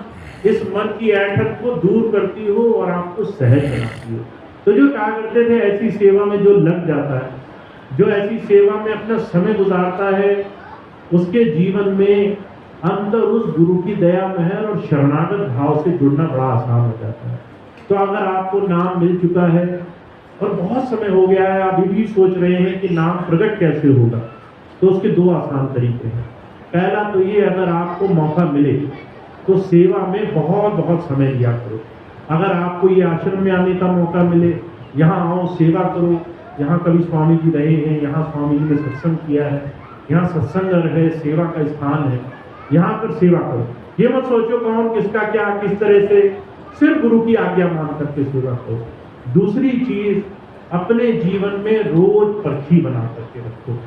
इस मन की ऐंठन को दूर करती हो और आपको सहज बनाती हो। तो जो कहा करते थे ऐसी सेवा में जो लग जाता है, जो ऐसी सेवा में अपना समय गुजारता है, उसके जीवन में अंदर उस गुरु की दया महर और शरणागत भाव से जुड़ना बड़ा आसान हो जाता है। तो अगर आपको नाम मिल चुका है और बहुत समय हो गया है, अभी भी सोच रहे हैं कि नाम प्रकट कैसे होगा, तो उसके 2 आसान तरीके हैं। पहला तो ये, अगर आपको मौका मिले तो सेवा में बहुत बहुत समय दिया करो। अगर आपको ये आश्रम में आने का मौका मिले, यहाँ आओ सेवा करो, यहाँ कभी स्वामी जी रहे हैं, यहाँ स्वामी जी ने सत्संग किया है, यहाँ सत्संग है, सेवा का स्थान है, यहाँ पर सेवा करो। ये मत सोचो कौन किसका क्या किस तरह से, सिर्फ गुरु की आज्ञा मान करके सेवा करो। दूसरी चीज, अपने जीवन में रोज पर्ची बना करके रखो।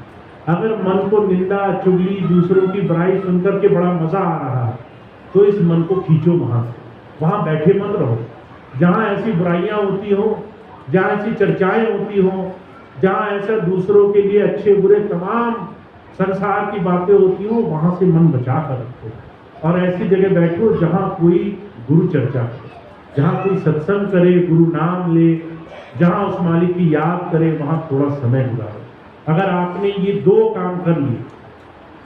अगर मन को निंदा चुगली दूसरों की बुराई सुनकर के बड़ा मजा आ रहा है तो इस मन को खींचो वहां बैठे मत रहो। जहां ऐसी बुराइयां होती हो, जहां ऐसी चर्चाएं होती हो, जहां ऐसा दूसरों के लिए अच्छे बुरे तमाम संसार की बातें होती हो, वहां से मन बचा कर रखो और ऐसी जगह बैठो जहां कोई गुरु चर्चा करे, जहां कोई सत्संग करे, गुरु नाम ले, जहां उस मालिक की याद करे, वहां थोड़ा समय गुजारो। अगर आपने ये 2 काम कर लिए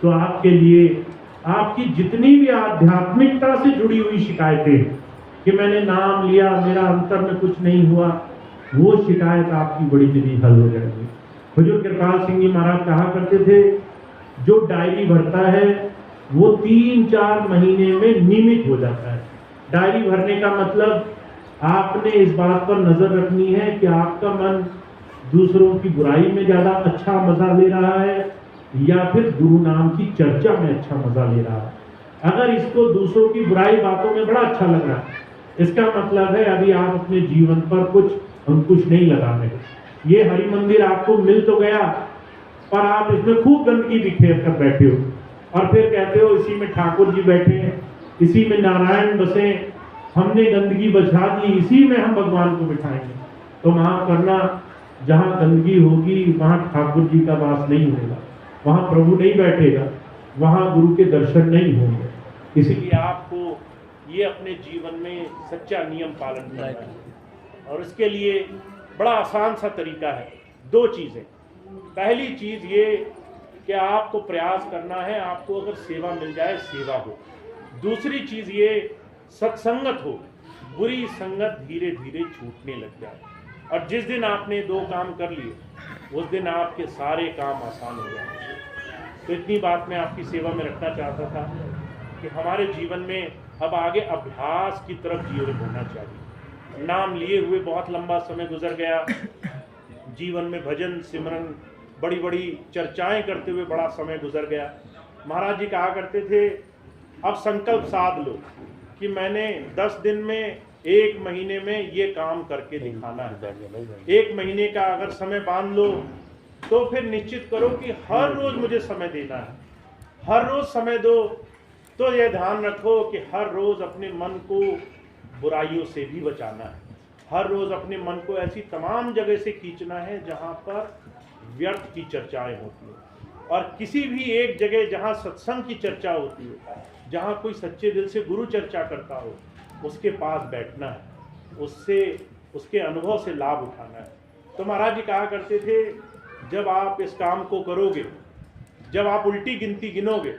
तो आपके लिए आपकी जितनी भी आध्यात्मिकता से जुड़ी हुई शिकायतें कि मैंने नाम लिया मेरा अंतर में कुछ नहीं हुआ, वो शिकायत आपकी बड़ी जल्दी हल हो जाएगी। हुजूर कृपाल सिंह जी महाराज कहा करते थे, जो डायरी भरता है वो 3-4 महीने में नियमित हो जाता है। डायरी भरने का मतलब आपने इस बात पर नजर रखनी है कि आपका मन दूसरों की बुराई में ज्यादा अच्छा मजा ले रहा है या फिर गुरु नाम की चर्चा में अच्छा मजा ले रहा है। अगर इसको दूसरों की बुराई बातों में बड़ा अच्छा लग रहा है, इसका मतलब है अभी आप अपने जीवन पर कुछ अंकुश नहीं लगा रहे। ये हरि मंदिर आपको मिल तो गया पर आप इसमें खूब गंदगी बिखेर कर बैठे हो और फिर कहते हो इसी में ठाकुर जी बैठे हैं, इसी में नारायण बसे, हमने गंदगी बचा दी, इसी में हम भगवान को बिठाएंगे। तो माफ करना, जहां गंदगी होगी वहां ठाकुर जी का वास नहीं होगा, वहां प्रभु नहीं बैठेगा, वहां गुरु के दर्शन नहीं होंगे। इसलिए आपको ये अपने जीवन में सच्चा नियम पालन करना है और इसके लिए बड़ा आसान सा तरीका है। 2 चीजें। पहली चीज ये कि आपको प्रयास करना है, आपको अगर सेवा मिल जाए सेवा हो। दूसरी चीज ये सत्संगत हो, बुरी संगत धीरे धीरे छूटने लग जाए और जिस दिन आपने 2 काम कर लिए उस दिन आपके सारे काम आसान हो जाएंगे। तो इतनी बात मैं आपकी सेवा में रखना चाहता था कि हमारे जीवन में अब आगे अभ्यास की तरफ जीवन होना चाहिए। नाम लिए हुए बहुत लंबा समय गुजर गया, जीवन में भजन सिमरन बड़ी बड़ी चर्चाएं करते हुए बड़ा समय गुजर गया। महाराज जी कहा करते थे अब संकल्प साध लो कि मैंने 10 दिन में 1 महीने में ये काम करके दिखाना है। 1 महीने का अगर समय बांध लो तो फिर निश्चित करो कि हर रोज मुझे समय देना है, हर रोज समय दो। तो ये ध्यान रखो कि हर रोज़ अपने मन को बुराइयों से भी बचाना है। हर रोज़ अपने मन को ऐसी तमाम जगह से खींचना है जहाँ पर व्यर्थ की चर्चाएं होती हैं, और किसी भी एक जगह जहाँ सत्संग की चर्चा होती है, जहाँ कोई सच्चे दिल से गुरु चर्चा करता हो, उसके पास बैठना है, उससे उसके अनुभव से लाभ उठाना है। तो महाराज जी कहा करते थे, जब आप इस काम को करोगे, जब आप उल्टी गिनती गिनोगे,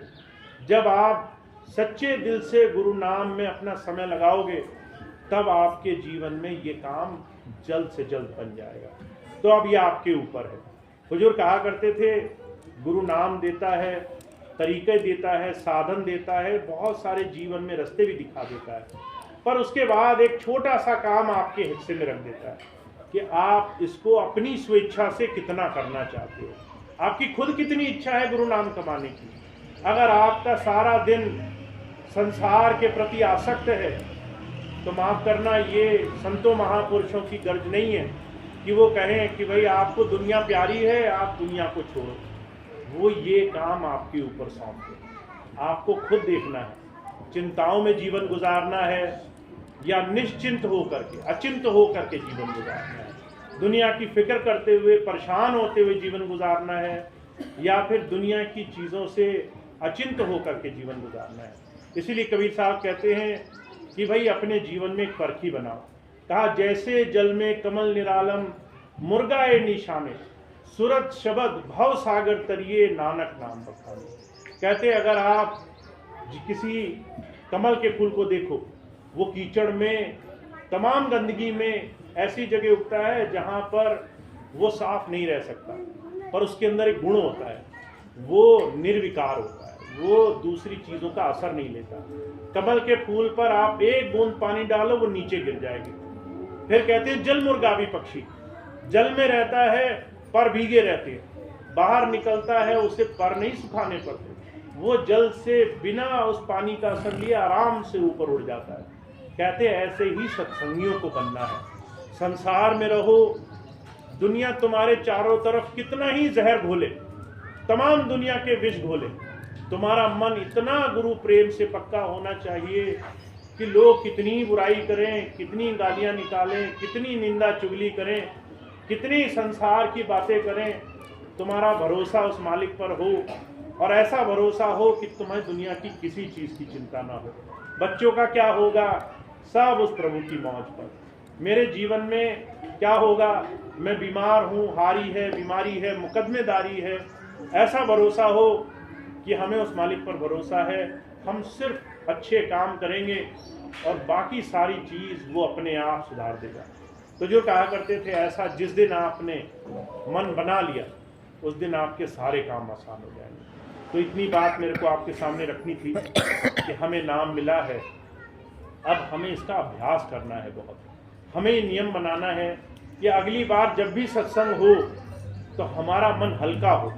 जब आप सच्चे दिल से गुरु नाम में अपना समय लगाओगे, तब आपके जीवन में ये काम जल्द से जल्द बन जाएगा। तो अब ये आपके ऊपर है। हुजूर कहा करते थे, गुरु नाम देता है, तरीके देता है, साधन देता है, बहुत सारे जीवन में रास्ते भी दिखा देता है, पर उसके बाद एक छोटा सा काम आपके हिस्से में रख देता है कि आप इसको अपनी स्वेच्छा से कितना करना चाहते हो। आपकी खुद कितनी इच्छा है गुरु नाम कमाने की। अगर आपका सारा दिन संसार के प्रति आसक्त है, तो माफ़ करना, ये संतों महापुरुषों की गर्ज नहीं है कि वो कहें कि भाई आपको दुनिया प्यारी है, आप दुनिया को छोड़ो। वो ये काम आपके ऊपर सौंप दे। आपको खुद देखना है, चिंताओं में जीवन गुजारना है या निश्चिंत होकर के, अचिंत होकर के जीवन गुजारना है। दुनिया की फिक्र करते हुए, परेशान होते हुए जीवन गुजारना है, या फिर दुनिया की चीज़ों से अचिंत होकर के जीवन गुजारना है। इसीलिए कबीर साहब कहते हैं कि भाई अपने जीवन में एक परखी बनाओ। कहा, जैसे जल में कमल निरालम, मुर्गाए निशा में, सूरत शबद भव सागर तरिए, नानक नाम बखाने। कहते अगर आप किसी कमल के फूल को देखो, वो कीचड़ में, तमाम गंदगी में ऐसी जगह उगता है जहाँ पर वो साफ नहीं रह सकता, पर उसके अंदर एक गुण होता है, वो निर्विकार होता है, वो दूसरी चीज़ों का असर नहीं लेता। कमल के फूल पर आप एक बूंद पानी डालो, वो नीचे गिर जाएगी। फिर कहते हैं जल मुर्गावी पक्षी, जल में रहता है पर भीगे रहते हैं, बाहर निकलता है उसे पर नहीं सुखाने पड़ते, वो जल से बिना उस पानी का असर लिए आराम से ऊपर उड़ जाता है। कहते हैं ऐसे ही सत्संगियों को बनना है। संसार में रहो, दुनिया तुम्हारे चारों तरफ कितना ही जहर घोले, तमाम दुनिया के विष घोले, तुम्हारा मन इतना गुरु प्रेम से पक्का होना चाहिए कि लोग कितनी बुराई करें, कितनी गालियां निकालें, कितनी निंदा चुगली करें, कितनी संसार की बातें करें, तुम्हारा भरोसा उस मालिक पर हो, और ऐसा भरोसा हो कि तुम्हें दुनिया की किसी चीज़ की चिंता ना हो। बच्चों का क्या होगा, सब उस प्रभु की मौज पर। मेरे जीवन में क्या होगा, मैं बीमार हूँ, हारी है, बीमारी है, मुकदमेदारी है, ऐसा भरोसा हो कि हमें उस मालिक पर भरोसा है, हम सिर्फ अच्छे काम करेंगे और बाकी सारी चीज़ वो अपने आप सुधार देगा। तो जो कहा करते थे, ऐसा जिस दिन आपने मन बना लिया, उस दिन आपके सारे काम आसान हो जाएंगे। तो इतनी बात मेरे को आपके सामने रखनी थी कि हमें नाम मिला है, अब हमें इसका अभ्यास करना है बहुत। हमें ये नियम बनाना है कि अगली बार जब भी सत्संग हो तो हमारा मन हल्का हो,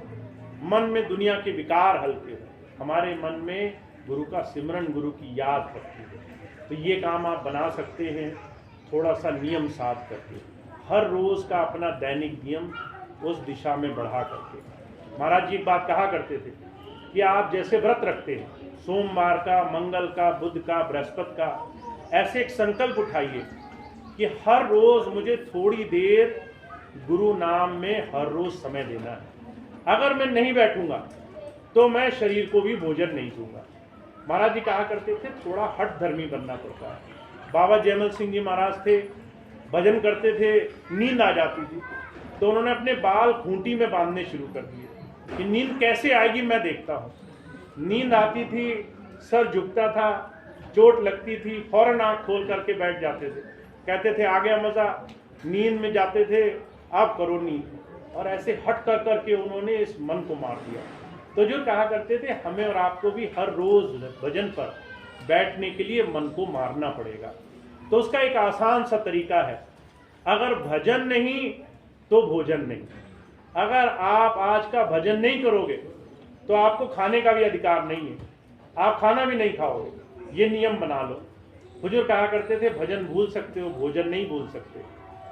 मन में दुनिया के विकार हल्के हो, हमारे मन में गुरु का सिमरन, गुरु की याद रखती हो। तो ये काम आप बना सकते हैं थोड़ा सा नियम साध करके, हर रोज़ का अपना दैनिक नियम उस दिशा में बढ़ा करके। महाराज जी एक बात कहा करते थे कि आप जैसे व्रत रखते हैं, सोमवार का, मंगल का, बुध का, बृहस्पति का, ऐसे एक संकल्प उठाइए कि हर रोज़ मुझे थोड़ी देर गुरु नाम में हर रोज़ समय देना है। अगर मैं नहीं बैठूंगा तो मैं शरीर को भी भोजन नहीं दूंगा। महाराज जी कहा करते थे थोड़ा हठ धर्मी बनना पड़ता है। बाबा जयमल सिंह जी महाराज थे, भजन करते थे, नींद आ जाती थी, तो उन्होंने अपने बाल खूंटी में बांधने शुरू कर दिए कि नींद कैसे आएगी मैं देखता हूँ। नींद आती थी, सर झुकता था, चोट लगती थी, फौरन आँख खोल करके बैठ जाते थे, कहते थे आ गया मज़ा, नींद में जाते थे, अब करो नींद। और ऐसे हट कर करके उन्होंने इस मन को मार दिया। तो जो कहा करते थे हमें और आपको भी हर रोज़ भजन पर बैठने के लिए मन को मारना पड़ेगा। तो उसका एक आसान सा तरीका है, अगर भजन नहीं तो भोजन नहीं। अगर आप आज का भजन नहीं करोगे तो आपको खाने का भी अधिकार नहीं है, आप खाना भी नहीं खाओगे। ये नियम बना लो। हुजूर कहा करते थे भजन भूल सकते हो, भोजन नहीं भूल सकते।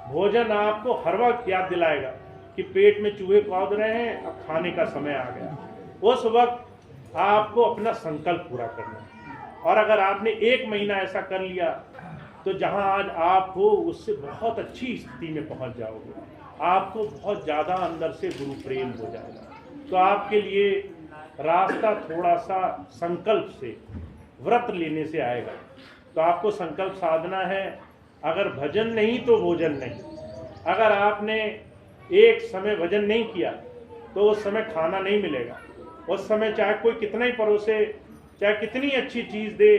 भोजन आपको हर वक्त याद दिलाएगा कि पेट में चूहे कूद रहे हैं, अब खाने का समय आ गया। उस वक्त आपको अपना संकल्प पूरा करना है। और अगर आपने 1 महीना ऐसा कर लिया तो जहां आज आप हो उससे बहुत अच्छी स्थिति में पहुंच जाओगे। आपको बहुत ज़्यादा अंदर से गुरु प्रेम हो जाएगा। तो आपके लिए रास्ता थोड़ा सा संकल्प से, व्रत लेने से आएगा। तो आपको संकल्प साधना है, अगर भजन नहीं तो भोजन नहीं। अगर आपने एक समय भजन नहीं किया तो उस समय खाना नहीं मिलेगा। उस समय चाहे कोई कितना ही परोसे, चाहे कितनी अच्छी चीज़ दे,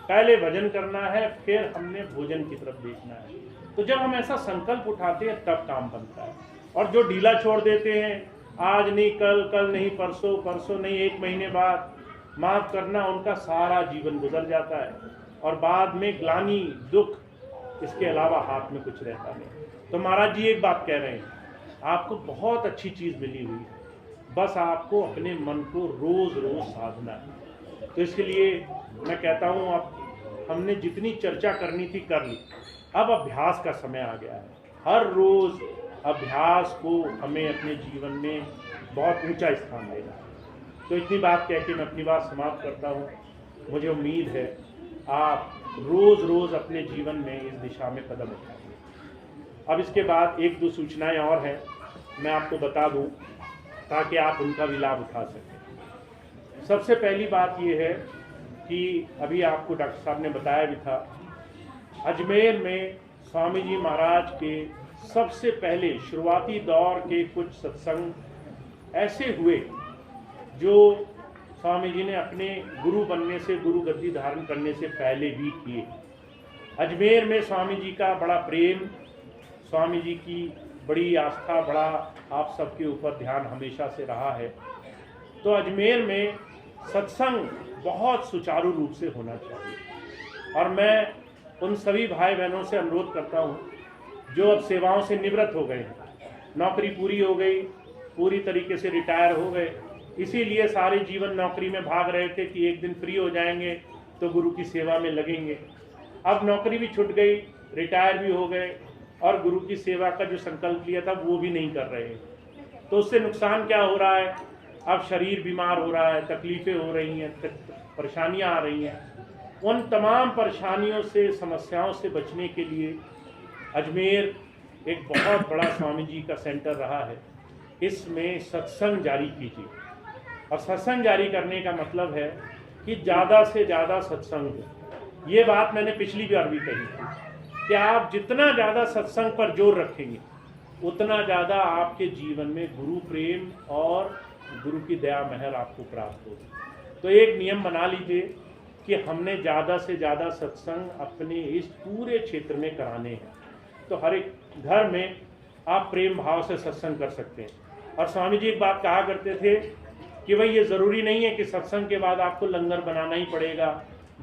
पहले भजन करना है, फिर हमने भोजन की तरफ देखना है। तो जब हम ऐसा संकल्प उठाते हैं तब काम बनता है। और जो ढीला छोड़ देते हैं, आज नहीं कल, कल नहीं परसों, परसों नहीं 1 महीने बाद, माफ़ करना, उनका सारा जीवन गुजर जाता है और बाद में ग्लानि, दुख, इसके अलावा हाथ में कुछ रहता नहीं। तो महाराज जी एक बात कह रहे हैं, आपको बहुत अच्छी चीज़ मिली हुई है, बस आपको अपने मन को रोज़ रोज़ साधना है। तो इसके लिए मैं कहता हूँ, अब हमने जितनी चर्चा करनी थी कर ली, अब अभ्यास का समय आ गया है। हर रोज़ अभ्यास को हमें अपने जीवन में बहुत ऊंचा स्थान देना है। तो इतनी बात कह के मैं अपनी बात समाप्त करता हूँ। मुझे उम्मीद है आप रोज़ रोज़ अपने जीवन में इस दिशा में कदम उठाएंगे। अब इसके बाद 1-2 सूचनाएं और हैं, मैं आपको बता दूं ताकि आप उनका भी लाभ उठा सकें। सबसे पहली बात यह है कि अभी आपको डॉक्टर साहब ने बताया भी था, अजमेर में स्वामी जी महाराज के सबसे पहले शुरुआती दौर के कुछ सत्संग ऐसे हुए जो स्वामी जी ने अपने गुरु बनने से, गुरु गद्दी धारण करने से पहले भी किए। अजमेर में स्वामी जी का बड़ा प्रेम, स्वामी जी की बड़ी आस्था, बड़ा आप सबके ऊपर ध्यान हमेशा से रहा है। तो अजमेर में सत्संग बहुत सुचारू रूप से होना चाहिए। और मैं उन सभी भाई बहनों से अनुरोध करता हूँ जो अब सेवाओं से निवृत्त हो गए हैं, नौकरी पूरी हो गई, पूरी तरीके से रिटायर हो गए, इसीलिए सारे जीवन नौकरी में भाग रहे थे कि एक दिन फ्री हो जाएंगे तो गुरु की सेवा में लगेंगे। अब नौकरी भी छूट गई, रिटायर भी हो गए और गुरु की सेवा का जो संकल्प लिया था वो भी नहीं कर रहे हैं। तो उससे नुकसान क्या हो रहा है, अब शरीर बीमार हो रहा है, तकलीफ़ें हो रही हैं, परेशानियां आ रही हैं। उन तमाम परेशानियों से, समस्याओं से बचने के लिए अजमेर एक बहुत बड़ा स्वामी जी का सेंटर रहा है। इसमें सत्संग जारी कीजिए। और सत्संग जारी करने का मतलब है कि ज़्यादा से ज़्यादा सत्संग हो। ये बात मैंने पिछली बार भी कही थी कि आप जितना ज़्यादा सत्संग पर जोर रखेंगे उतना ज़्यादा आपके जीवन में गुरु प्रेम और गुरु की दया महर आपको प्राप्त होगी। तो एक नियम बना लीजिए कि हमने ज़्यादा से ज़्यादा सत्संग अपने इस पूरे क्षेत्र में कराने हैं। तो हर एक घर में आप प्रेम भाव से सत्संग कर सकते हैं। और स्वामी जी एक बात कहा करते थे कि भाई ये ज़रूरी नहीं है कि सत्संग के बाद आपको लंगर बनाना ही पड़ेगा,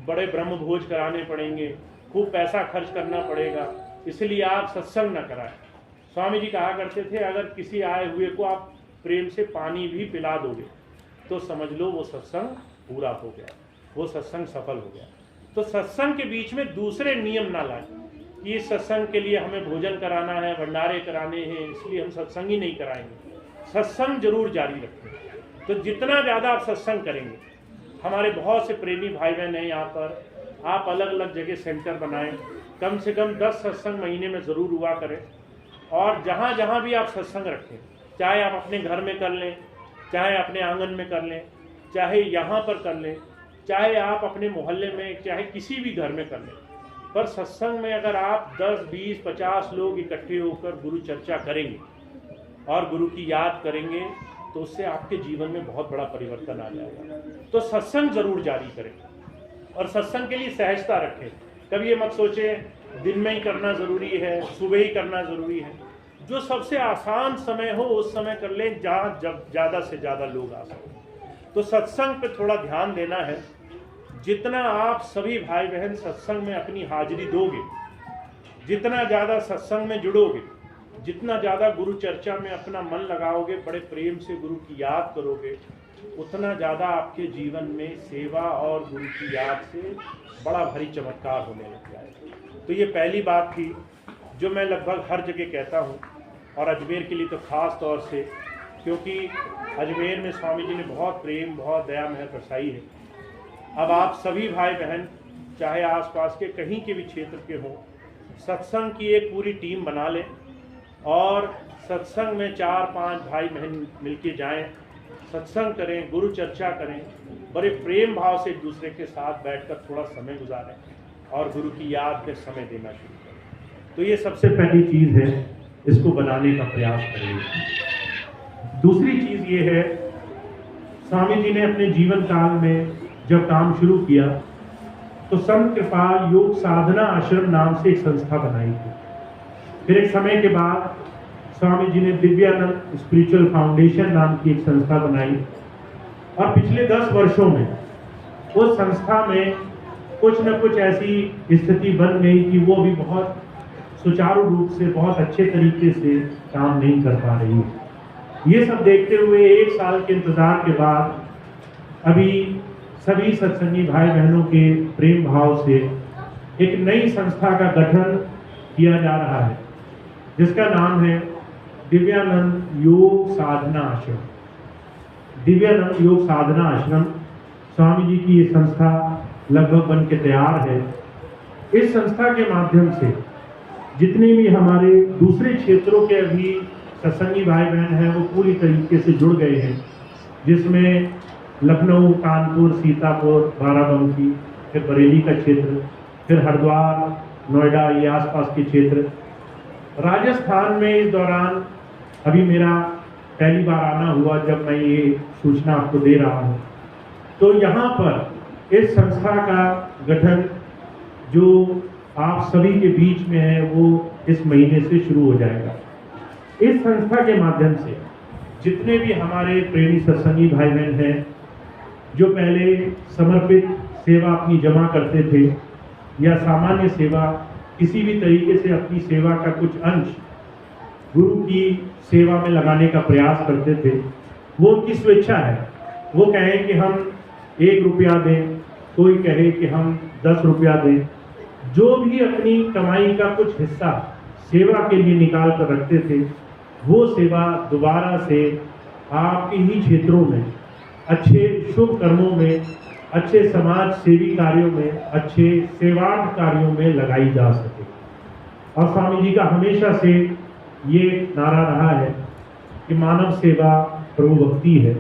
बड़े ब्रह्म भोज कराने पड़ेंगे, खूब पैसा खर्च करना पड़ेगा, इसलिए आप सत्संग न कराएं। स्वामी जी कहा करते थे अगर किसी आए हुए को आप प्रेम से पानी भी पिला दोगे तो समझ लो वो सत्संग पूरा हो गया, वो सत्संग सफल हो गया। तो सत्संग के बीच में दूसरे नियम ना लाएं कि इस सत्संग के लिए हमें भोजन कराना है, भंडारे कराने हैं, इसलिए हम सत्संग ही नहीं कराएंगे। सत्संग जरूर जारी रखें। तो जितना ज़्यादा आप सत्संग करेंगे, हमारे बहुत से प्रेमी भाई बहन हैं यहाँ पर, आप अलग अलग जगह सेंटर बनाएं, कम से कम 10 सत्संग महीने में ज़रूर हुआ करें। और जहाँ जहाँ भी आप सत्संग रखें, चाहे आप अपने घर में कर लें, चाहे अपने आंगन में कर लें, चाहे यहाँ पर कर लें, चाहे आप अपने मोहल्ले में, चाहे किसी भी घर में कर लें, पर सत्संग में अगर आप 10, 20, 50 लोग इकट्ठे होकर गुरु चर्चा करेंगे और गुरु की याद करेंगे तो उससे आपके जीवन में बहुत बड़ा परिवर्तन आ जाएगा। तो सत्संग जरूर जारी करें और सत्संग के लिए सहजता रखें। कभी ये मत सोचें दिन में ही करना ज़रूरी है, सुबह ही करना ज़रूरी है। जो सबसे आसान समय हो उस समय कर लें जहाँ जब ज़्यादा से ज़्यादा लोग आ सकें। तो सत्संग पे थोड़ा ध्यान देना है। जितना आप सभी भाई बहन सत्संग में अपनी हाजिरी दोगे, जितना ज़्यादा सत्संग में जुड़ोगे, जितना ज़्यादा गुरु चर्चा में अपना मन लगाओगे, बड़े प्रेम से गुरु की याद करोगे, उतना ज़्यादा आपके जीवन में सेवा और गुरु की याद से बड़ा भारी चमत्कार होने लग जाएगा। तो ये पहली बात थी जो मैं लगभग हर जगह कहता हूँ, और अजमेर के लिए तो ख़ास तौर से, क्योंकि अजमेर में स्वामी जी ने बहुत प्रेम, बहुत दया महर बरसाई है। अब आप सभी भाई बहन चाहे आसपास के कहीं के भी क्षेत्र के हों, सत्संग की एक पूरी टीम बना लें और सत्संग में 4-5 भाई बहन मिलके जाएं, सत्संग करें, गुरु चर्चा करें, बड़े प्रेम भाव से एक दूसरे के साथ बैठकर थोड़ा समय गुजारें और गुरु की याद में समय देना शुरू करें। तो ये सबसे पहली चीज़ है, इसको बनाने का प्रयास करेंगे। दूसरी चीज़ ये है, स्वामी जी ने अपने जीवन काल में जब काम शुरू किया तो संत कृपाल योग साधना आश्रम नाम से एक संस्था बनाई थी। फिर एक समय के बाद स्वामी जी ने दिव्यानंद स्पिरिचुअल फाउंडेशन नाम की एक संस्था बनाई और पिछले 10 वर्षों में उस संस्था में कुछ न कुछ ऐसी स्थिति बन गई कि वो भी बहुत सुचारू रूप से, बहुत अच्छे तरीके से काम नहीं कर पा रही है। ये सब देखते हुए 1 साल के इंतजार के बाद अभी सभी सत्संगी भाई बहनों के प्रेम भाव से एक नई संस्था का गठन किया जा रहा है, जिसका नाम है दिव्यानंद योग साधना आश्रम। दिव्यानंद योग साधना आश्रम स्वामी जी की ये संस्था लगभग बन के तैयार है। इस संस्था के माध्यम से जितने भी हमारे दूसरे क्षेत्रों के अभी सत्संगी भाई बहन हैं वो पूरी तरीके से जुड़ गए हैं, जिसमें लखनऊ, कानपुर, सीतापुर, बाराबंकी, फिर बरेली का क्षेत्र, फिर हरिद्वार, नोएडा, ये आसपास के क्षेत्र। राजस्थान में इस दौरान अभी मेरा पहली बार आना हुआ जब मैं ये सूचना आपको दे रहा हूँ। तो यहाँ पर इस संस्था का गठन जो आप सभी के बीच में है वो इस महीने से शुरू हो जाएगा। इस संस्था के माध्यम से जितने भी हमारे प्रेमी सत्संगी भाई बहन हैं जो पहले समर्पित सेवा अपनी जमा करते थे या सामान्य सेवा, किसी भी तरीके से अपनी सेवा का कुछ अंश गुरु की सेवा में लगाने का प्रयास करते थे, वो उनकी स्वेच्छा है। वो कहें कि हम 1 रुपया दें, कोई कहे कि हम 10 रुपया दें, जो भी अपनी कमाई का कुछ हिस्सा सेवा के लिए निकाल कर रखते थे, वो सेवा दोबारा से आपके ही क्षेत्रों में अच्छे शुभ कर्मों में, अच्छे समाज सेवी कार्यों में, अच्छे सेवार्थ कार्यों में लगाई जा सके। और स्वामी जी का हमेशा से ये नारा रहा है कि मानव सेवा प्रभु भक्ति है।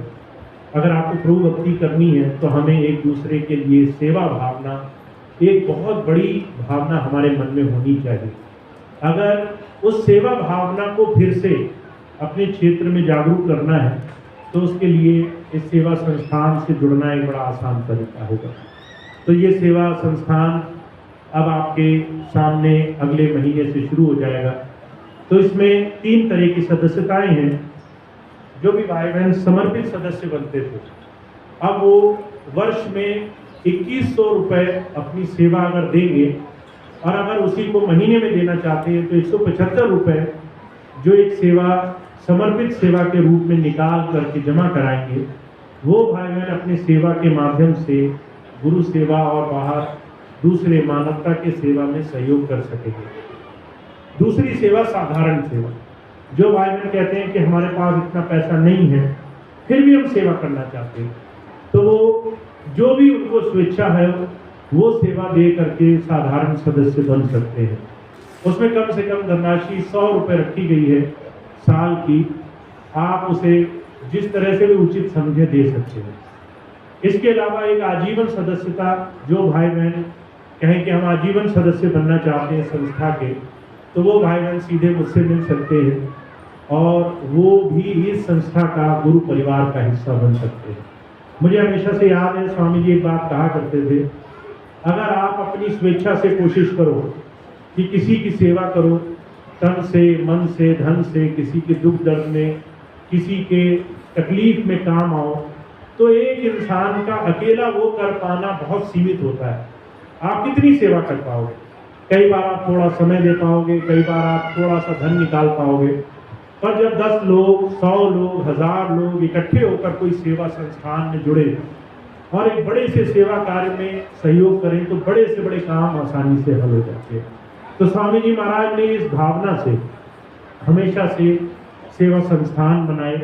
अगर आपको प्रभु भक्ति करनी है तो हमें एक दूसरे के लिए सेवा भावना, एक बहुत बड़ी भावना हमारे मन में होनी चाहिए। अगर उस सेवा भावना को फिर से अपने क्षेत्र में जागरूक करना है तो उसके लिए इस सेवा संस्थान से जुड़ना एक बड़ा आसान तरीका होगा। तो ये सेवा संस्थान अब आपके सामने अगले महीने से शुरू हो जाएगा। तो इसमें 3 तरह की सदस्यताएं हैं। जो भी भाई बहन समर्पित सदस्य बनते थे, अब वो वर्ष में 2100 रुपये अपनी सेवा अगर देंगे और अगर उसी को महीने में देना चाहते हैं तो 175 रुपये जो एक सेवा समर्पित सेवा के रूप में निकाल करके जमा कराएंगे, वो भाई बहन अपनी सेवा के माध्यम से गुरु सेवा और बाहर दूसरे मानवता के सेवा में सहयोग कर सकेंगे। दूसरी सेवा साधारण सेवा। जो भाई बहन कहते हैं कि हमारे पास इतना पैसा नहीं है फिर भी हम सेवा करना चाहते हैं, तो वो जो भी उनको स्वेच्छा है वो सेवा दे करके साधारण सदस्य बन सकते हैं। उसमें कम से कम धनराशि 100 रुपये रखी गई है साल की। आप उसे जिस तरह से भी उचित समझे दे सकते हैं। इसके अलावा एक आजीवन सदस्यता, जो भाई बहन कहें कि हम आजीवन सदस्य बनना चाहते हैं संस्था के, तो वो भाई बहन सीधे मुझसे मिल सकते हैं और वो भी इस संस्था का गुरु परिवार का हिस्सा बन सकते हैं। मुझे हमेशा से याद है स्वामी जी एक बात कहा करते थे, अगर आप अपनी स्वेच्छा से कोशिश करो कि किसी की सेवा करो, तन से, मन से, धन से, किसी के दुख दर्द में, किसी के तकलीफ में काम आओ, तो एक इंसान का अकेला वो कर पाना बहुत सीमित होता है। आप कितनी सेवा कर पाओगे? कई बार आप थोड़ा समय दे पाओगे, कई बार आप थोड़ा सा धन निकाल पाओगे, पर जब 10 लोग, 100 लोग, 1000 लोग इकट्ठे होकर कोई सेवा संस्थान में जुड़े और एक बड़े से सेवा कार्य में सहयोग करें तो बड़े से बड़े काम आसानी से हल हो जाते हैं। तो स्वामी जी महाराज ने इस भावना से हमेशा से सेवा संस्थान बनाए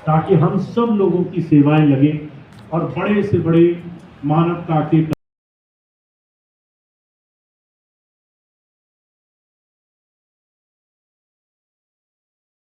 ताकि हम सब लोगों की सेवाएं लगें और बड़े से बड़े मानवता की